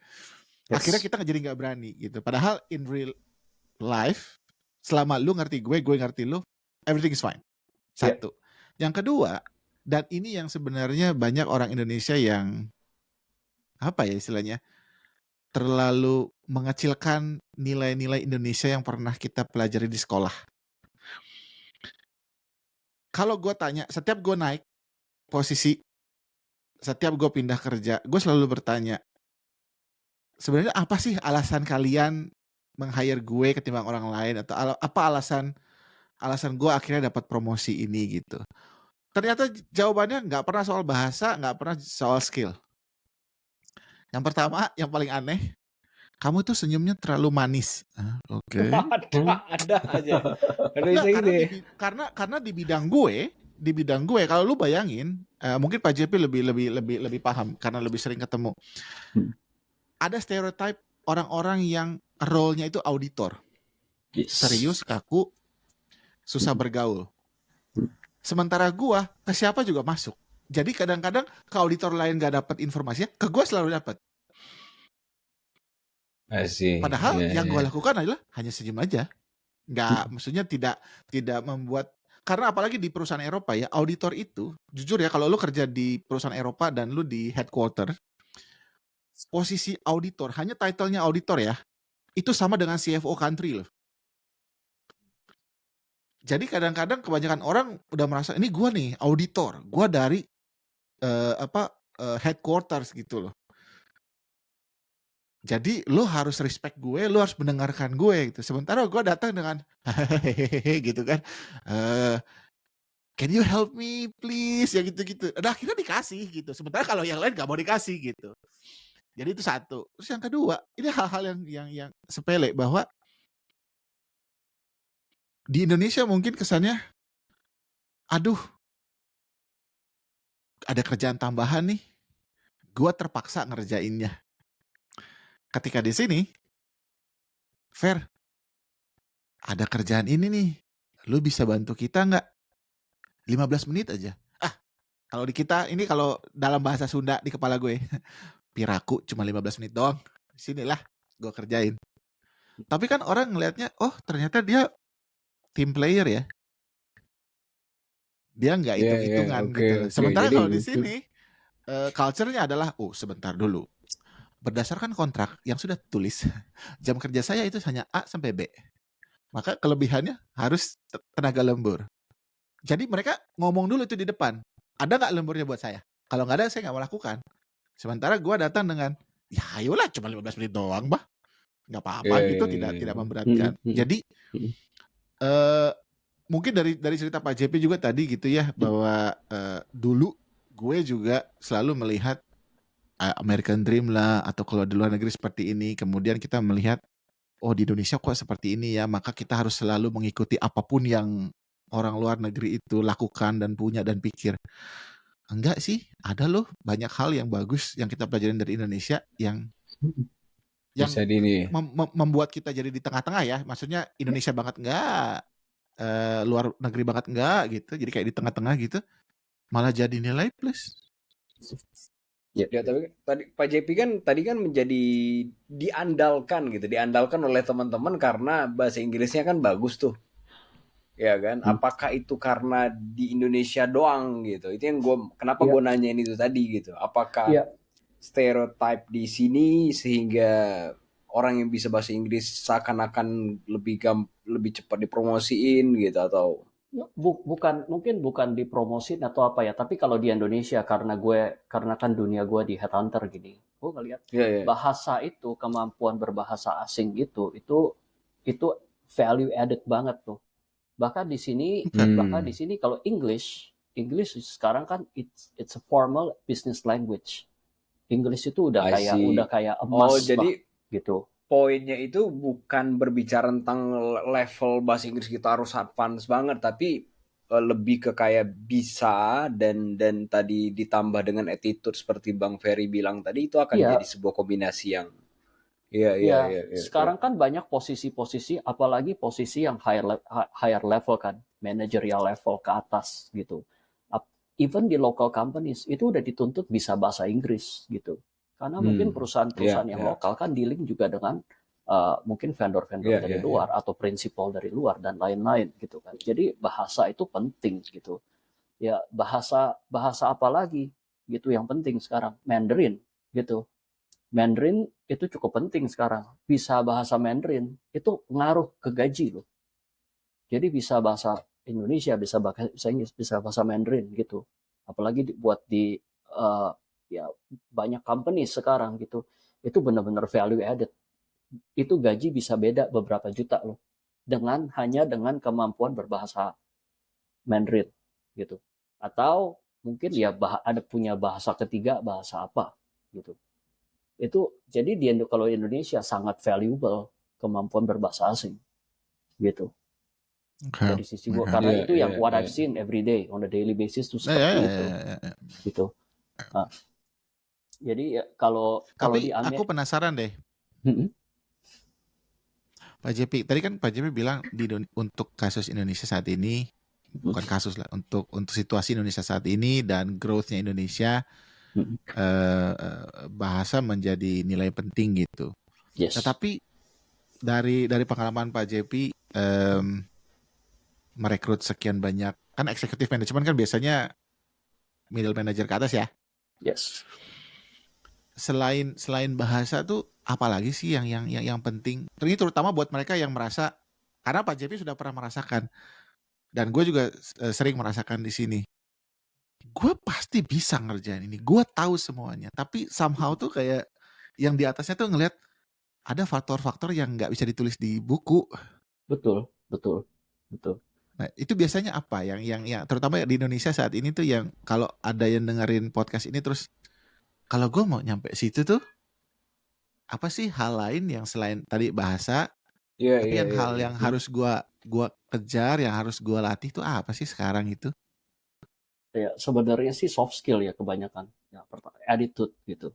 B: Akhirnya kita jadi nggak berani gitu. Padahal in real life, selama lu ngerti gue ngerti lu, everything is fine. Satu. Yang kedua, dan ini yang sebenarnya banyak orang Indonesia yang apa ya istilahnya, terlalu mengecilkan nilai-nilai Indonesia yang pernah kita pelajari di sekolah. Kalau gue tanya, setiap gue naik posisi, setiap gue pindah kerja, gue selalu bertanya, sebenarnya apa sih alasan kalian meng-hire gue ketimbang orang lain, atau apa alasan gue akhirnya dapat promosi ini gitu. Ternyata jawabannya nggak pernah soal bahasa, nggak pernah soal skill. Yang pertama, yang paling aneh, kamu tuh senyumnya terlalu manis. Oke.
A: Ada aja.
B: Karena di bidang gue, kalau lu bayangin, mungkin Pak JP lebih paham karena lebih sering ketemu. Ada stereotype orang-orang yang role-nya itu auditor. Serius, kaku, susah bergaul. Sementara gua ke siapa juga masuk. Jadi kadang-kadang ke auditor lain gak dapat informasinya, ke gua selalu dapat. Padahal yang gua lakukan adalah hanya senyum aja. Nggak, maksudnya tidak membuat, karena apalagi di perusahaan Eropa ya, auditor itu jujur ya, kalau lu kerja di perusahaan Eropa dan lu di headquarter, posisi auditor, hanya title-nya auditor ya, itu sama dengan CFO country loh. Jadi kadang-kadang kebanyakan orang udah merasa ini gue nih auditor, gue dari headquarters gitu loh. Jadi lo harus respect gue, lo harus mendengarkan gue gitu. Sementara gue datang dengan hehehe gitu kan, can you help me please, ya gitu-gitu. Dan akhirnya dikasih gitu. Sementara kalau yang lain gak mau dikasih gitu. Jadi itu satu. Terus yang kedua, ini hal-hal yang sepele, bahwa di Indonesia mungkin kesannya, aduh, ada kerjaan tambahan nih, gue terpaksa ngerjainnya. Ketika di sini, Fer, ada kerjaan ini nih, lu bisa bantu kita nggak? 15 menit aja. Kalau di kita, ini kalau dalam bahasa Sunda di kepala gue, piraku cuma 15 menit doang. Sinilah gue kerjain. Tapi kan orang ngelihatnya, oh ternyata dia team player ya. Dia nggak hitung-hitungan gitu. Sementara kalau di sini, culture-nya adalah, sebentar dulu. Berdasarkan kontrak yang sudah tulis, jam kerja saya itu hanya A sampai B. Maka kelebihannya harus tenaga lembur. Jadi mereka ngomong dulu itu di depan. Ada nggak lemburnya buat saya? Kalau nggak ada, saya nggak mau lakukan. Sementara gue datang dengan, ya ayolah cuma 15 menit doang, bah. Nggak apa-apa gitu, tidak memberatkan. Jadi mungkin dari cerita Pak JP juga tadi gitu ya, bahwa dulu gue juga selalu melihat American Dream lah, atau kalau di luar negeri seperti ini, kemudian kita melihat, oh di Indonesia kok seperti ini ya, maka kita harus selalu mengikuti apapun yang orang luar negeri itu lakukan dan punya dan pikir. Enggak sih, ada loh banyak hal yang bagus yang kita pelajarin dari Indonesia yang membuat kita jadi di tengah-tengah ya. Maksudnya Indonesia banget enggak, luar negeri banget enggak gitu. Jadi kayak di tengah-tengah gitu, malah jadi nilai plus.
A: Ya, tapi tadi Pak JP kan tadi kan menjadi diandalkan oleh teman-teman karena bahasa Inggrisnya kan bagus tuh. Ya kan? Apakah itu karena di Indonesia doang gitu? Itu yang kenapa gue nanyain itu tadi gitu. Apakah stereotype di sini sehingga orang yang bisa bahasa Inggris seakan-akan lebih cepat dipromosiin gitu, atau
C: Mungkin bukan dipromosin atau apa ya, tapi kalau di Indonesia karena kan dunia gue di headhunter gini, gue ngeliat bahasa itu, kemampuan berbahasa asing itu value added banget tuh. Bahkan di sini kalau English sekarang kan it's a formal business language. English itu udah kayak emas
A: jadi
C: gitu.
A: Poinnya itu bukan berbicara tentang level bahasa Inggris kita harus advance banget, tapi lebih ke kayak bisa dan tadi ditambah dengan attitude seperti Bang Ferry bilang tadi, itu akan jadi sebuah kombinasi yang
C: sekarang kan banyak posisi-posisi, apalagi posisi yang higher level kan, managerial level ke atas gitu. Even di local companies itu udah dituntut bisa bahasa Inggris gitu. Karena mungkin perusahaan-perusahaan yang lokal kan dealing juga dengan mungkin vendor-vendor dari luar atau prinsipal dari luar dan lain-lain gitu kan. Jadi bahasa itu penting gitu. Ya bahasa apa lagi gitu yang penting sekarang, Mandarin gitu. Mandarin itu cukup penting sekarang. Bisa bahasa Mandarin itu ngaruh ke gaji loh. Jadi bisa bahasa Indonesia, bisa bahasa Inggris, bisa bahasa Mandarin gitu. Apalagi buat di ya banyak company sekarang gitu. Itu benar-benar value added. Itu gaji bisa beda beberapa juta loh. Hanya dengan kemampuan berbahasa Mandarin gitu. Atau mungkin ya ada punya bahasa ketiga, bahasa apa gitu. Itu jadi kalau Indonesia sangat valuable kemampuan berbahasa asing gitu. Dari sisi gua karena itu yang what I've seen every day on a daily basis tuh seperti itu gitu. Nah, jadi kalau
B: di aku penasaran deh. Pak JP tadi kan Pak JP bilang untuk kasus Indonesia saat ini, bukan kasus lah, untuk situasi Indonesia saat ini dan growth-nya Indonesia, bahasa menjadi nilai penting gitu. Tetapi dari pengalaman Pak JP merekrut sekian banyak, kan executive management kan biasanya middle manager ke atas ya.
C: Yes.
B: Selain bahasa tuh apalagi sih yang penting? Ini terutama buat mereka yang merasa, karena Pak JP sudah pernah merasakan dan gue juga sering merasakan di sini. Gue pasti bisa ngerjain ini, gue tahu semuanya, tapi somehow tuh kayak yang di atasnya tuh ngelihat ada faktor-faktor yang nggak bisa ditulis di buku.
C: Betul.
B: Nah, itu biasanya apa yang terutama di Indonesia saat ini tuh, yang kalau ada yang dengerin podcast ini terus kalau gue mau nyampe situ tuh apa sih hal lain yang selain tadi bahasa, tapi yang harus gue kejar, yang harus gue latih tuh apa sih sekarang itu?
C: Ya sebenarnya sih soft skill ya kebanyakan. Ya pertama attitude gitu.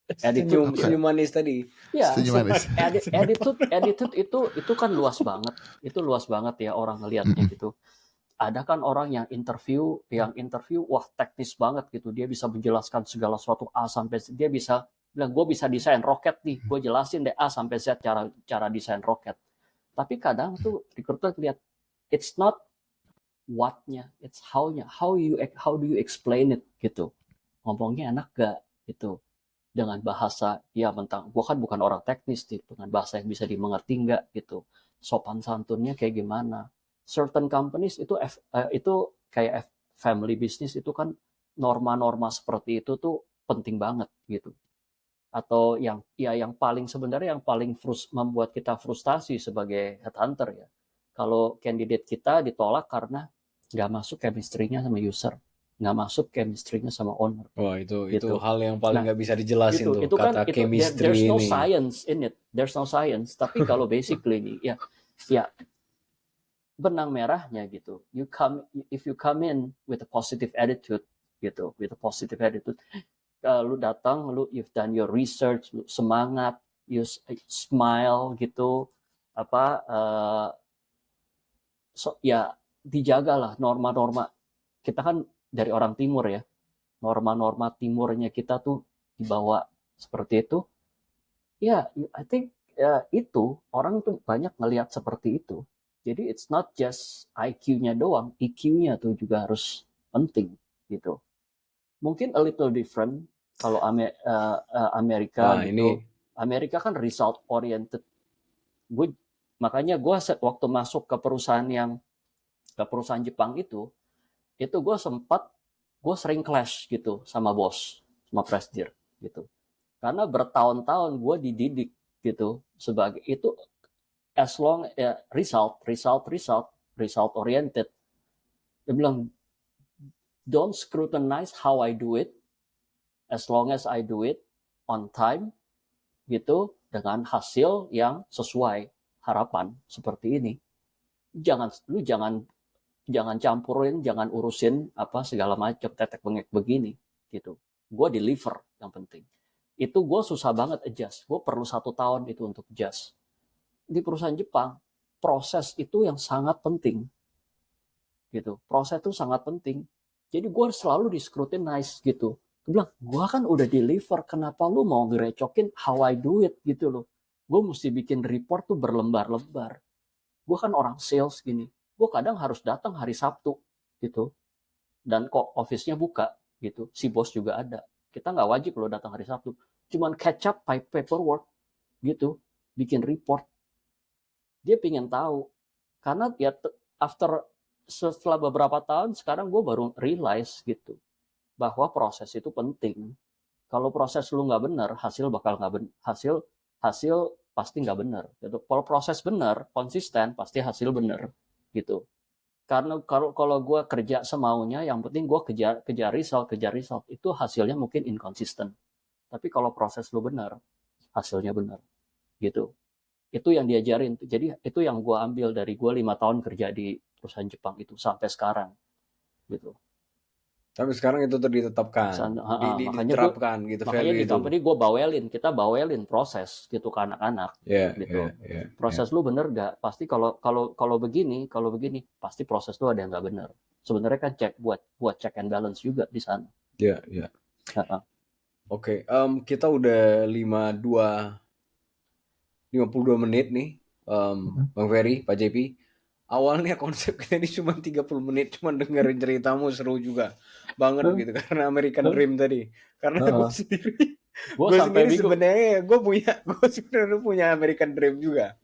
A: Senyum manis tadi.
C: Ya, attitude itu kan luas banget. Itu luas banget ya orang ngelihatnya gitu. Ada kan orang yang interview, wah teknis banget gitu. Dia bisa menjelaskan segala sesuatu A sampai Z. Dia bisa bilang, gue bisa desain roket nih. Gue jelasin deh A sampai Z cara desain roket. Tapi kadang tuh recruiter lihat, it's not what-nya, it's how-nya. How do you explain it gitu. Ngomongnya enak gak gitu. Dengan bahasa, ya mentang, gue kan bukan orang teknis nih, dengan bahasa yang bisa dimengerti nggak gitu, sopan santunnya kayak gimana. Certain companies itu kayak family business itu kan norma-norma seperti itu tuh penting banget gitu. Atau yang paling sebenarnya yang paling membuat kita frustasi sebagai headhunter ya, kalau candidate kita ditolak karena nggak masuk chemistry-nya sama user, nggak masuk chemistry-nya sama owner.
A: Wah itu hal yang paling nggak bisa dijelasin tuh
C: itu
A: kata
C: kan,
A: chemistry
C: there's no
A: ini.
C: science in it, there's no science. Tapi kalau basically nih ya benang merahnya gitu, if you come in with a positive attitude gitu, lu datang, you've done your research, lu semangat, you smile gitu, ya dijagalah norma-norma. Kita kan dari orang timur ya, norma-norma timurnya kita tuh dibawa seperti itu. Ya, I think itu orang tuh banyak ngelihat seperti itu. Jadi it's not just IQ-nya doang, EQ-nya tuh juga harus penting gitu. Mungkin a little different kalau Amerika gitu. Amerika kan result oriented. Makanya gue waktu masuk ke perusahaan yang ke perusahaan Jepang itu gue sering clash gitu sama bos, sama presidir gitu. Karena bertahun-tahun gue dididik gitu sebagai itu, as long result oriented. Dia bilang, don't scrutinize how I do it, as long as I do it on time gitu, dengan hasil yang sesuai harapan seperti ini. Lu jangan campurin, jangan urusin apa segala macam tetek bengek begini gitu. Gue deliver yang penting. Itu gue susah banget adjust. Gue perlu 1 tahun itu untuk adjust. Di perusahaan Jepang, proses itu yang sangat penting gitu. Proses itu sangat penting. Jadi gue selalu di-scrutinize gitu. Gue bilang, gue kan udah deliver, kenapa lu mau ngerecokin how I do it gitu loh. Gue mesti bikin report tuh berlembar-lembar. Gue kan orang sales gini. Gue kadang harus datang hari Sabtu gitu. Dan kok office-nya buka gitu. Si bos juga ada. Kita nggak wajib loh datang hari Sabtu. Cuman catch up paperwork gitu. Bikin report. Dia pengen tahu. Karena ya setelah beberapa tahun, sekarang gue baru realize gitu. Bahwa proses itu penting. Kalau proses lu nggak benar, hasil bakal nggak benar. Hasil pasti nggak benar. Gitu. Kalau proses benar, konsisten, pasti hasil benar. Gitu. Karena kalau gue kerja semaunya, yang penting gue kejar result, itu hasilnya mungkin inconsistent. Tapi kalau proses lu benar, hasilnya benar. Gitu. Itu yang diajarin. Jadi itu yang gue ambil dari gue 5 tahun kerja di perusahaan Jepang itu sampai sekarang. Gitu.
A: Tapi sekarang itu ditetapkan, diterapkan gitu.
C: Makanya di company gue kita bawelin proses gitu ke anak-anak. Gitu. Proses lu bener gak? Pasti kalau begini, pasti proses lu ada yang gak bener. Sebenarnya kan cek buat check and balance juga di sana.
A: Iya. Oke, kita udah 52 menit nih, Bang Ferry, Pak JP. Awalnya konsep kita ini cuma 30 menit, cuma dengerin ceritamu seru juga banget gitu, karena American Dream tadi. Karena gue sendiri sebenarnya gue punya American Dream juga.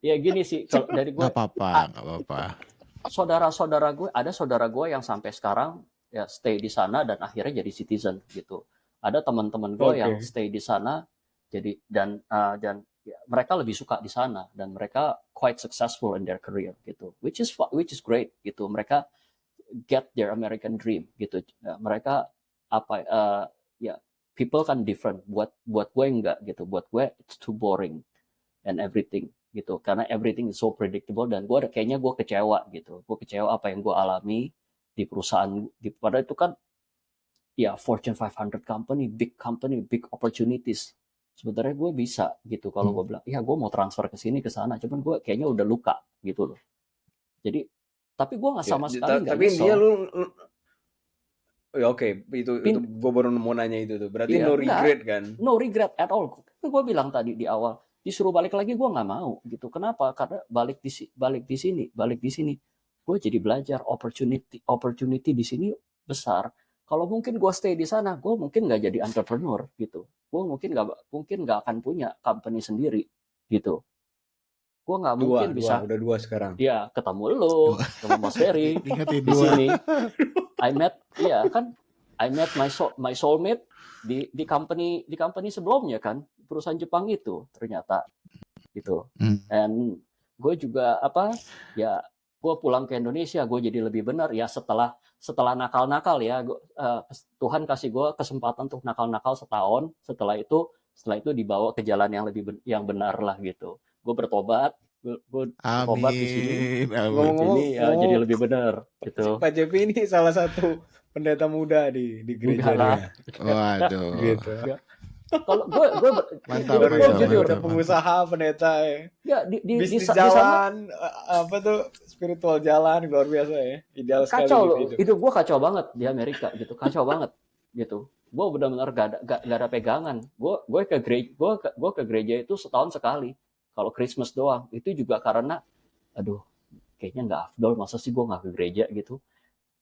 C: Ya gini sih, kalau dari gue
B: nggak apa-apa.
C: Saudara gue yang sampai sekarang ya stay di sana dan akhirnya jadi citizen gitu. Ada teman-teman gue yang stay di sana jadi dan ya, mereka lebih suka di sana dan mereka quite successful in their career gitu, which is great gitu. Mereka get their American dream gitu. Ya, mereka ya people kan different. Buat gue enggak gitu. Buat gue it's too boring and everything gitu. Karena everything is so predictable dan kayaknya gue kecewa gitu. Gue kecewa apa yang gue alami di perusahaan. Padahal itu kan ya Fortune 500 company, big opportunities. Sebenarnya gue bisa gitu kalau gue bilang, ya gue mau transfer ke sini ke sana, cuman gue kayaknya udah luka gitu loh. Jadi, tapi gue nggak sama sekali nggak nyesel.
A: Tapi dia lu oke, itu gue baru mau nanya itu tuh. Berarti no regret kan?
C: No regret at all. Gue bilang tadi di awal, disuruh balik lagi gue nggak mau gitu. Kenapa? Karena balik di sini, gue jadi belajar opportunity di sini besar. Kalau mungkin gue stay di sana, gue mungkin nggak jadi entrepreneur gitu. Gue mungkin nggak akan punya company sendiri gitu. Gue nggak mungkin bisa.
A: Udah 2 sekarang.
C: Ya ketemu lo, ketemu Mas Ferry di sini. I met my soulmate di company sebelumnya kan, perusahaan Jepang itu ternyata gitu. And gue juga gue pulang ke Indonesia, gue jadi lebih benar ya setelah nakal-nakal ya. Tuhan kasih gue kesempatan untuk nakal-nakal setahun. Setelah itu dibawa ke jalan yang benar lah gitu. Gue bertobat di sini. Jadi lebih benar gitu.
A: Pak JP ini salah satu pendeta muda di gereja.
B: Waduh.
A: Gitu.
C: Kalau gue
A: jujur pengusaha pendeta ya di bisnis jalan apa tuh spiritual jalan luar biasa ya, ideal sekali.
C: Kacau loh, hidup gue kacau banget di Amerika gitu, kacau banget gitu. Gue benar-benar gak ada pegangan. Gue ke gereja itu setahun sekali. Kalau Christmas doang, itu juga karena kayaknya nggak afdol, masa sih gue nggak ke gereja gitu.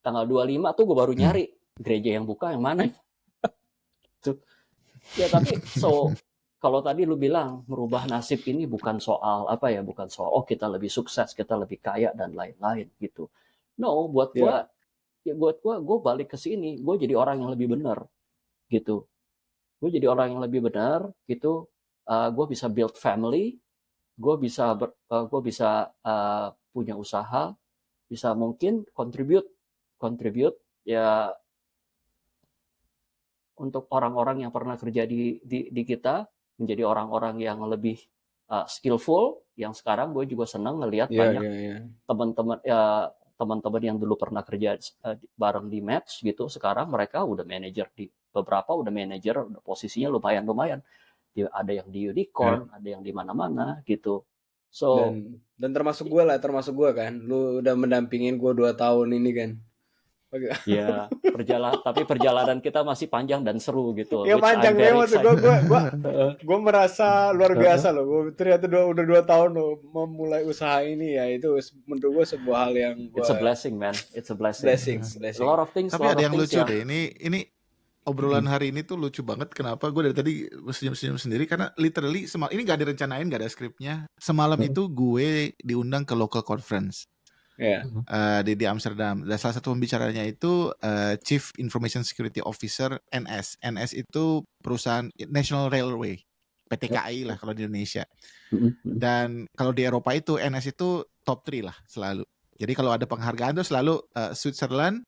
C: Tanggal 25 tuh gue baru nyari gereja yang buka yang mana tuh. Ya tapi kalau tadi lu bilang merubah nasib ini bukan soal apa ya, bukan soal oh kita lebih sukses, kita lebih kaya dan lain-lain gitu. No, buat
A: Ya.
C: gue balik ke sini, gue jadi orang yang lebih benar gitu. Gue jadi orang yang lebih benar gitu. Gue bisa build family, gue bisa punya usaha, bisa mungkin contribute ya untuk orang-orang yang pernah kerja di kita menjadi orang-orang yang lebih skillful. Yang sekarang gue juga senang ngelihat banyak teman-teman yang dulu pernah kerja bareng di Match gitu, sekarang mereka udah manajer, beberapa udah manajer, udah posisinya lumayan. Ada yang di Unicorn, ada yang di mana-mana gitu. So
A: dan termasuk gue kan, lu udah mendampingin gue 2 tahun ini kan.
C: ya, tapi perjalanan kita masih panjang dan seru gitu.
A: Ya panjang ya, maksud gue merasa luar biasa loh. Gue ternyata udah 2 tahun loh memulai usaha ini ya, itu menurut gue sebuah hal yang
C: it's a blessing, man. It's a blessing.
A: Blessing.
C: A lot of things.
B: Tapi ada yang lucu deh. Ini obrolan hari ini tuh lucu banget. Kenapa gue dari tadi senyum-senyum sendiri? Karena literally ini gak direncanain, gak ada skripnya. Semalam itu gue diundang ke local conference. Di Amsterdam. Dan salah satu pembicaranya itu Chief Information Security Officer NS. NS itu perusahaan National Railway, PT KAI lah kalau di Indonesia. Dan kalau di Eropa itu NS itu top 3 lah selalu. Jadi kalau ada penghargaan tuh selalu Switzerland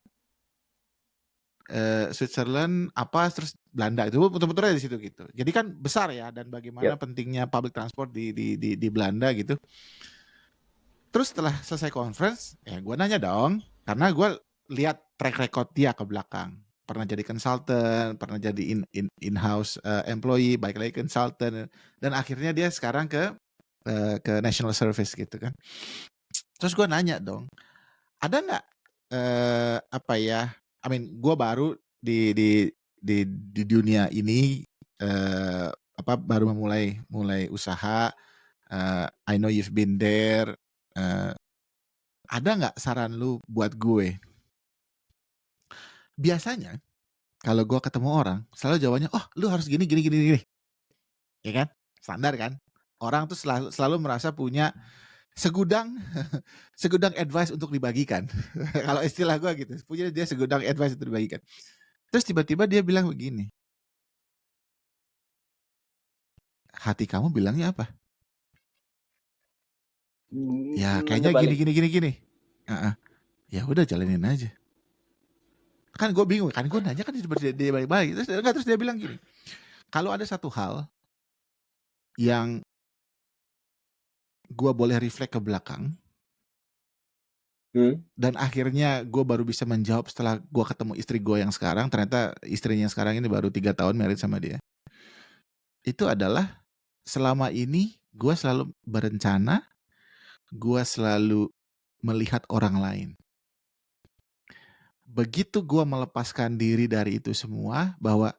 B: apa terus Belanda, itu betul-betul ada di situ gitu. Jadi kan besar ya, dan bagaimana pentingnya public transport di Belanda gitu. Terus setelah selesai conference, ya gue nanya dong, karena gue lihat track record dia ke belakang. Pernah jadi consultant, pernah jadi in-house employee, baik lagi consultant, dan akhirnya dia sekarang ke national service gitu kan. Terus gue nanya dong, ada nggak gue baru di dunia ini, baru mulai usaha. I know you've been there. Ada nggak saran lu buat gue? Biasanya kalau gue ketemu orang selalu jawabannya, oh lu harus gini, ya kan? Standar kan? Orang tuh selalu merasa punya segudang advice untuk dibagikan. Kalau istilah gue gitu, punya dia segudang advice untuk dibagikan. Terus tiba-tiba dia bilang begini, hati kamu bilangnya apa? Ya kayaknya gini. Ya udah jalanin aja. Kan gue bingung, kan gue nanya kan seperti dia baik-baik. Terus dia bilang gini, kalau ada satu hal yang gue boleh reflect ke belakang, dan akhirnya gue baru bisa menjawab setelah gue ketemu istri gue yang sekarang. Ternyata istrinya sekarang ini baru 3 tahun married sama dia. Itu adalah selama ini gue selalu berencana, gue selalu melihat orang lain. Begitu gue melepaskan diri dari itu semua, bahwa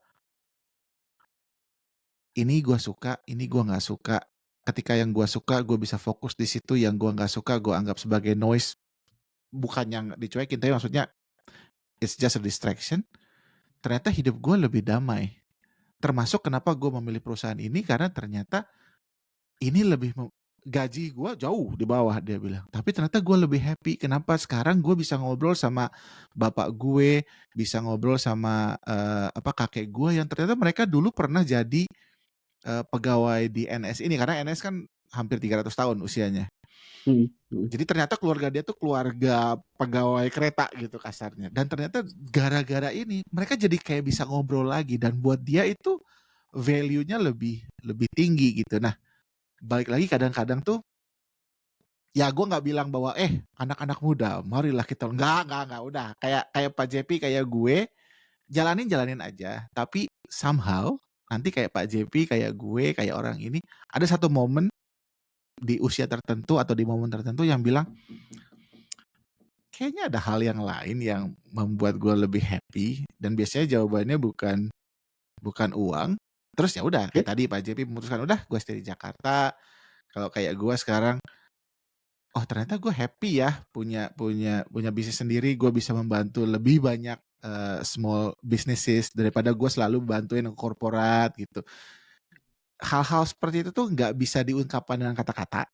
B: ini gue suka, ini gue gak suka. Ketika yang gue suka, gue bisa fokus di situ. Yang gue gak suka, gue anggap sebagai noise. Bukan yang dicuekin, tapi maksudnya it's just a distraction. Ternyata hidup gue lebih damai. Termasuk kenapa gue memilih perusahaan ini, karena ternyata ini lebih gaji gue jauh di bawah, dia bilang. Tapi ternyata gue lebih happy. Kenapa? Sekarang gue bisa ngobrol sama bapak gue, bisa ngobrol sama kakek gue yang ternyata mereka dulu pernah jadi pegawai di NS ini, karena NS kan hampir 300 tahun usianya. Jadi ternyata keluarga dia tuh keluarga pegawai kereta gitu kasarnya. Dan ternyata gara-gara ini mereka jadi kayak bisa ngobrol lagi, dan buat dia itu value-nya lebih tinggi gitu. Nah, balik lagi kadang-kadang tuh ya gue nggak bilang bahwa anak-anak muda marilah kita, nggak udah kayak Pak JP, kayak gue jalanin aja. Tapi somehow nanti kayak Pak JP, kayak gue, kayak orang ini, ada satu momen di usia tertentu atau di momen tertentu yang bilang kayaknya ada hal yang lain yang membuat gue lebih happy. Dan biasanya jawabannya bukan uang. Terus ya udah kayak tadi Pak JP memutuskan udah gue stay di Jakarta. Kalau kayak gue sekarang, oh ternyata gue happy ya punya bisnis sendiri. Gue bisa membantu lebih banyak small businesses daripada gue selalu bantuin korporat gitu. hal-hal seperti itu tuh nggak bisa diungkapkan dengan kata-kata.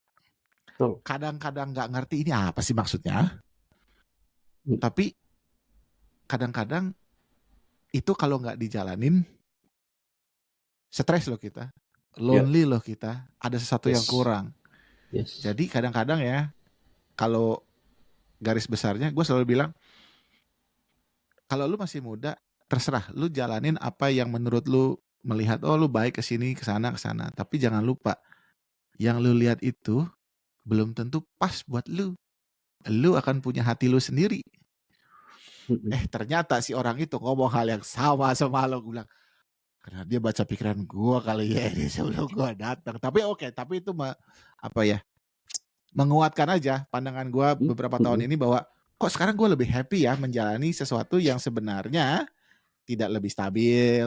C: Betul.
B: Kadang-kadang nggak ngerti ini apa sih maksudnya. Tapi kadang-kadang itu kalau nggak dijalanin, stres loh kita, lonely loh kita, ada sesuatu yang kurang. Jadi kadang-kadang ya, kalau garis besarnya gue selalu bilang, kalau lu masih muda, terserah lu jalanin apa yang menurut lu melihat, oh lu baik ke sini, ke sana. Tapi jangan lupa, yang lu lihat itu belum tentu pas buat lu. Lu akan punya hati lu sendiri. Ternyata si orang itu ngomong hal yang sama lo. Gue bilang, karena dia baca pikiran gue kali ya ini sebelum gue datang. Tapi tapi itu menguatkan aja pandangan gue beberapa tahun ini bahwa kok sekarang gue lebih happy ya menjalani sesuatu yang sebenarnya tidak lebih stabil,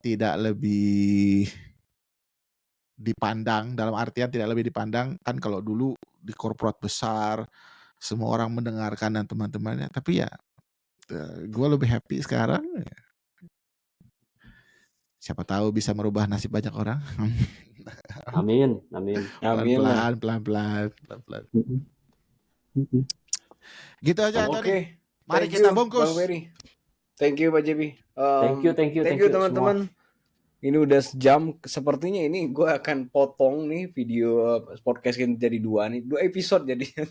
B: tidak lebih dipandang, dalam artian tidak lebih dipandang kan kalau dulu di korporat besar semua orang mendengarkan dan teman-temannya, tapi ya gue lebih happy sekarang. Siapa tahu bisa merubah nasib banyak orang.
C: Amin.
B: Pelan-pelan. Gitu aja, Tony. Mari kita bungkus.
A: Bang Ferry. Thank you Pak JP.
C: Thank you
A: teman-teman. Ini udah sejam. Sepertinya ini gue akan potong nih video podcast kita jadi 2 episode jadinya.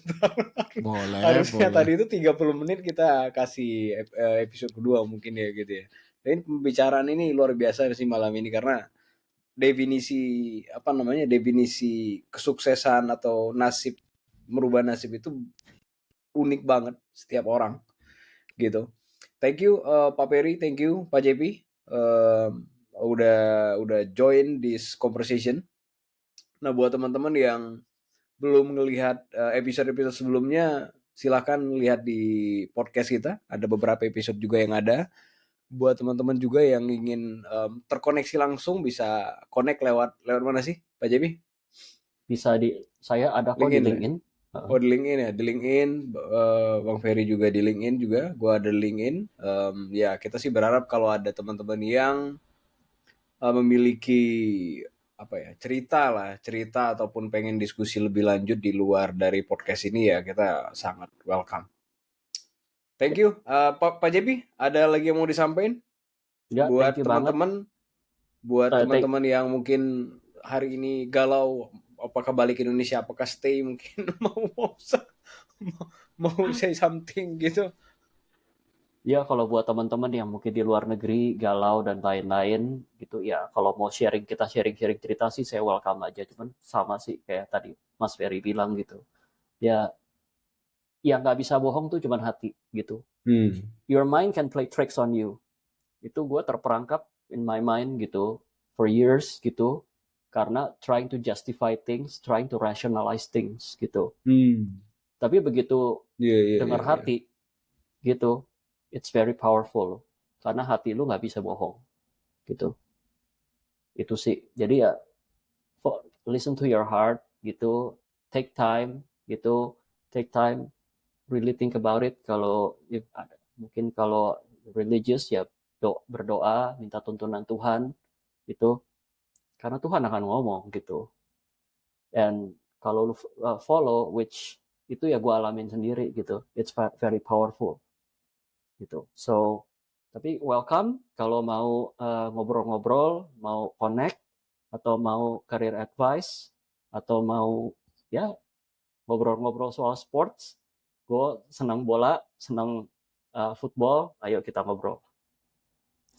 B: Boleh.
A: Harusnya tadi itu 30 menit kita kasih episode kedua mungkin ya gitu ya. Dan pembicaraan ini luar biasa sih malam ini karena definisi kesuksesan atau merubah nasib itu unik banget setiap orang gitu. Thank you Pak Ferry, thank you Pak JP udah join this conversation. Nah buat teman-teman yang belum melihat episode-episode sebelumnya, silakan lihat di podcast kita, ada beberapa episode juga yang ada. Buat teman-teman juga yang ingin terkoneksi langsung bisa connect lewat mana sih Pak JP?
C: Bisa saya ada kok di LinkedIn.
A: Oh di LinkedIn ya, di LinkedIn Bang Ferry juga di LinkedIn juga, gua ada LinkedIn. Ya kita sih berharap kalau ada teman-teman yang memiliki cerita ataupun pengen diskusi lebih lanjut di luar dari podcast ini ya kita sangat welcome. Thank you Pak JP, ada lagi yang mau disampaikan buat teman-teman, teman-teman yang mungkin hari ini galau apakah balik ke Indonesia, apakah stay, mungkin mau say something gitu.
C: Ya kalau buat teman-teman yang mungkin di luar negeri galau dan lain-lain gitu ya, kalau mau sharing sharing cerita sih saya welcome aja. Cuman sama sih kayak tadi Mas Ferry bilang gitu. Ya nggak bisa bohong tuh cuman hati gitu. Your mind can play tricks on you. Itu gue terperangkap in my mind gitu for years gitu karena trying to justify things, trying to rationalize things gitu. Tapi begitu dengar hati gitu, it's very powerful karena hati lu nggak bisa bohong gitu. Itu sih. Jadi ya listen to your heart gitu, take time really think about it. Kalau mungkin kalau religious ya berdoa, minta tuntunan Tuhan gitu, karena Tuhan akan ngomong gitu. And kalau lu follow, which itu ya gue alamin sendiri gitu, it's very powerful gitu. So tapi welcome kalau mau ngobrol-ngobrol, mau connect atau mau career advice atau mau ya ngobrol-ngobrol soal sports. Gue senang bola, senang football, ayo kita ngobrol.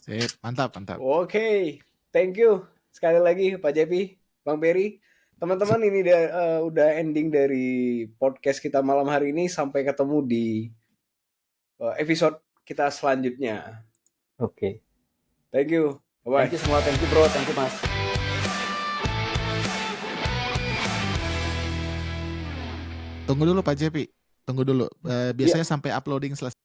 B: Sip, mantap.
A: Oke, thank you sekali lagi Pak JP, Bang Ferry. Teman-teman ini udah ending dari podcast kita malam hari ini. Sampai ketemu di episode kita selanjutnya.
C: Oke.
A: Thank you. Bye-bye.
C: Thank you semua, thank you bro, thank you Mas.
B: Tunggu dulu Pak JP. Biasanya sampai uploading selesai.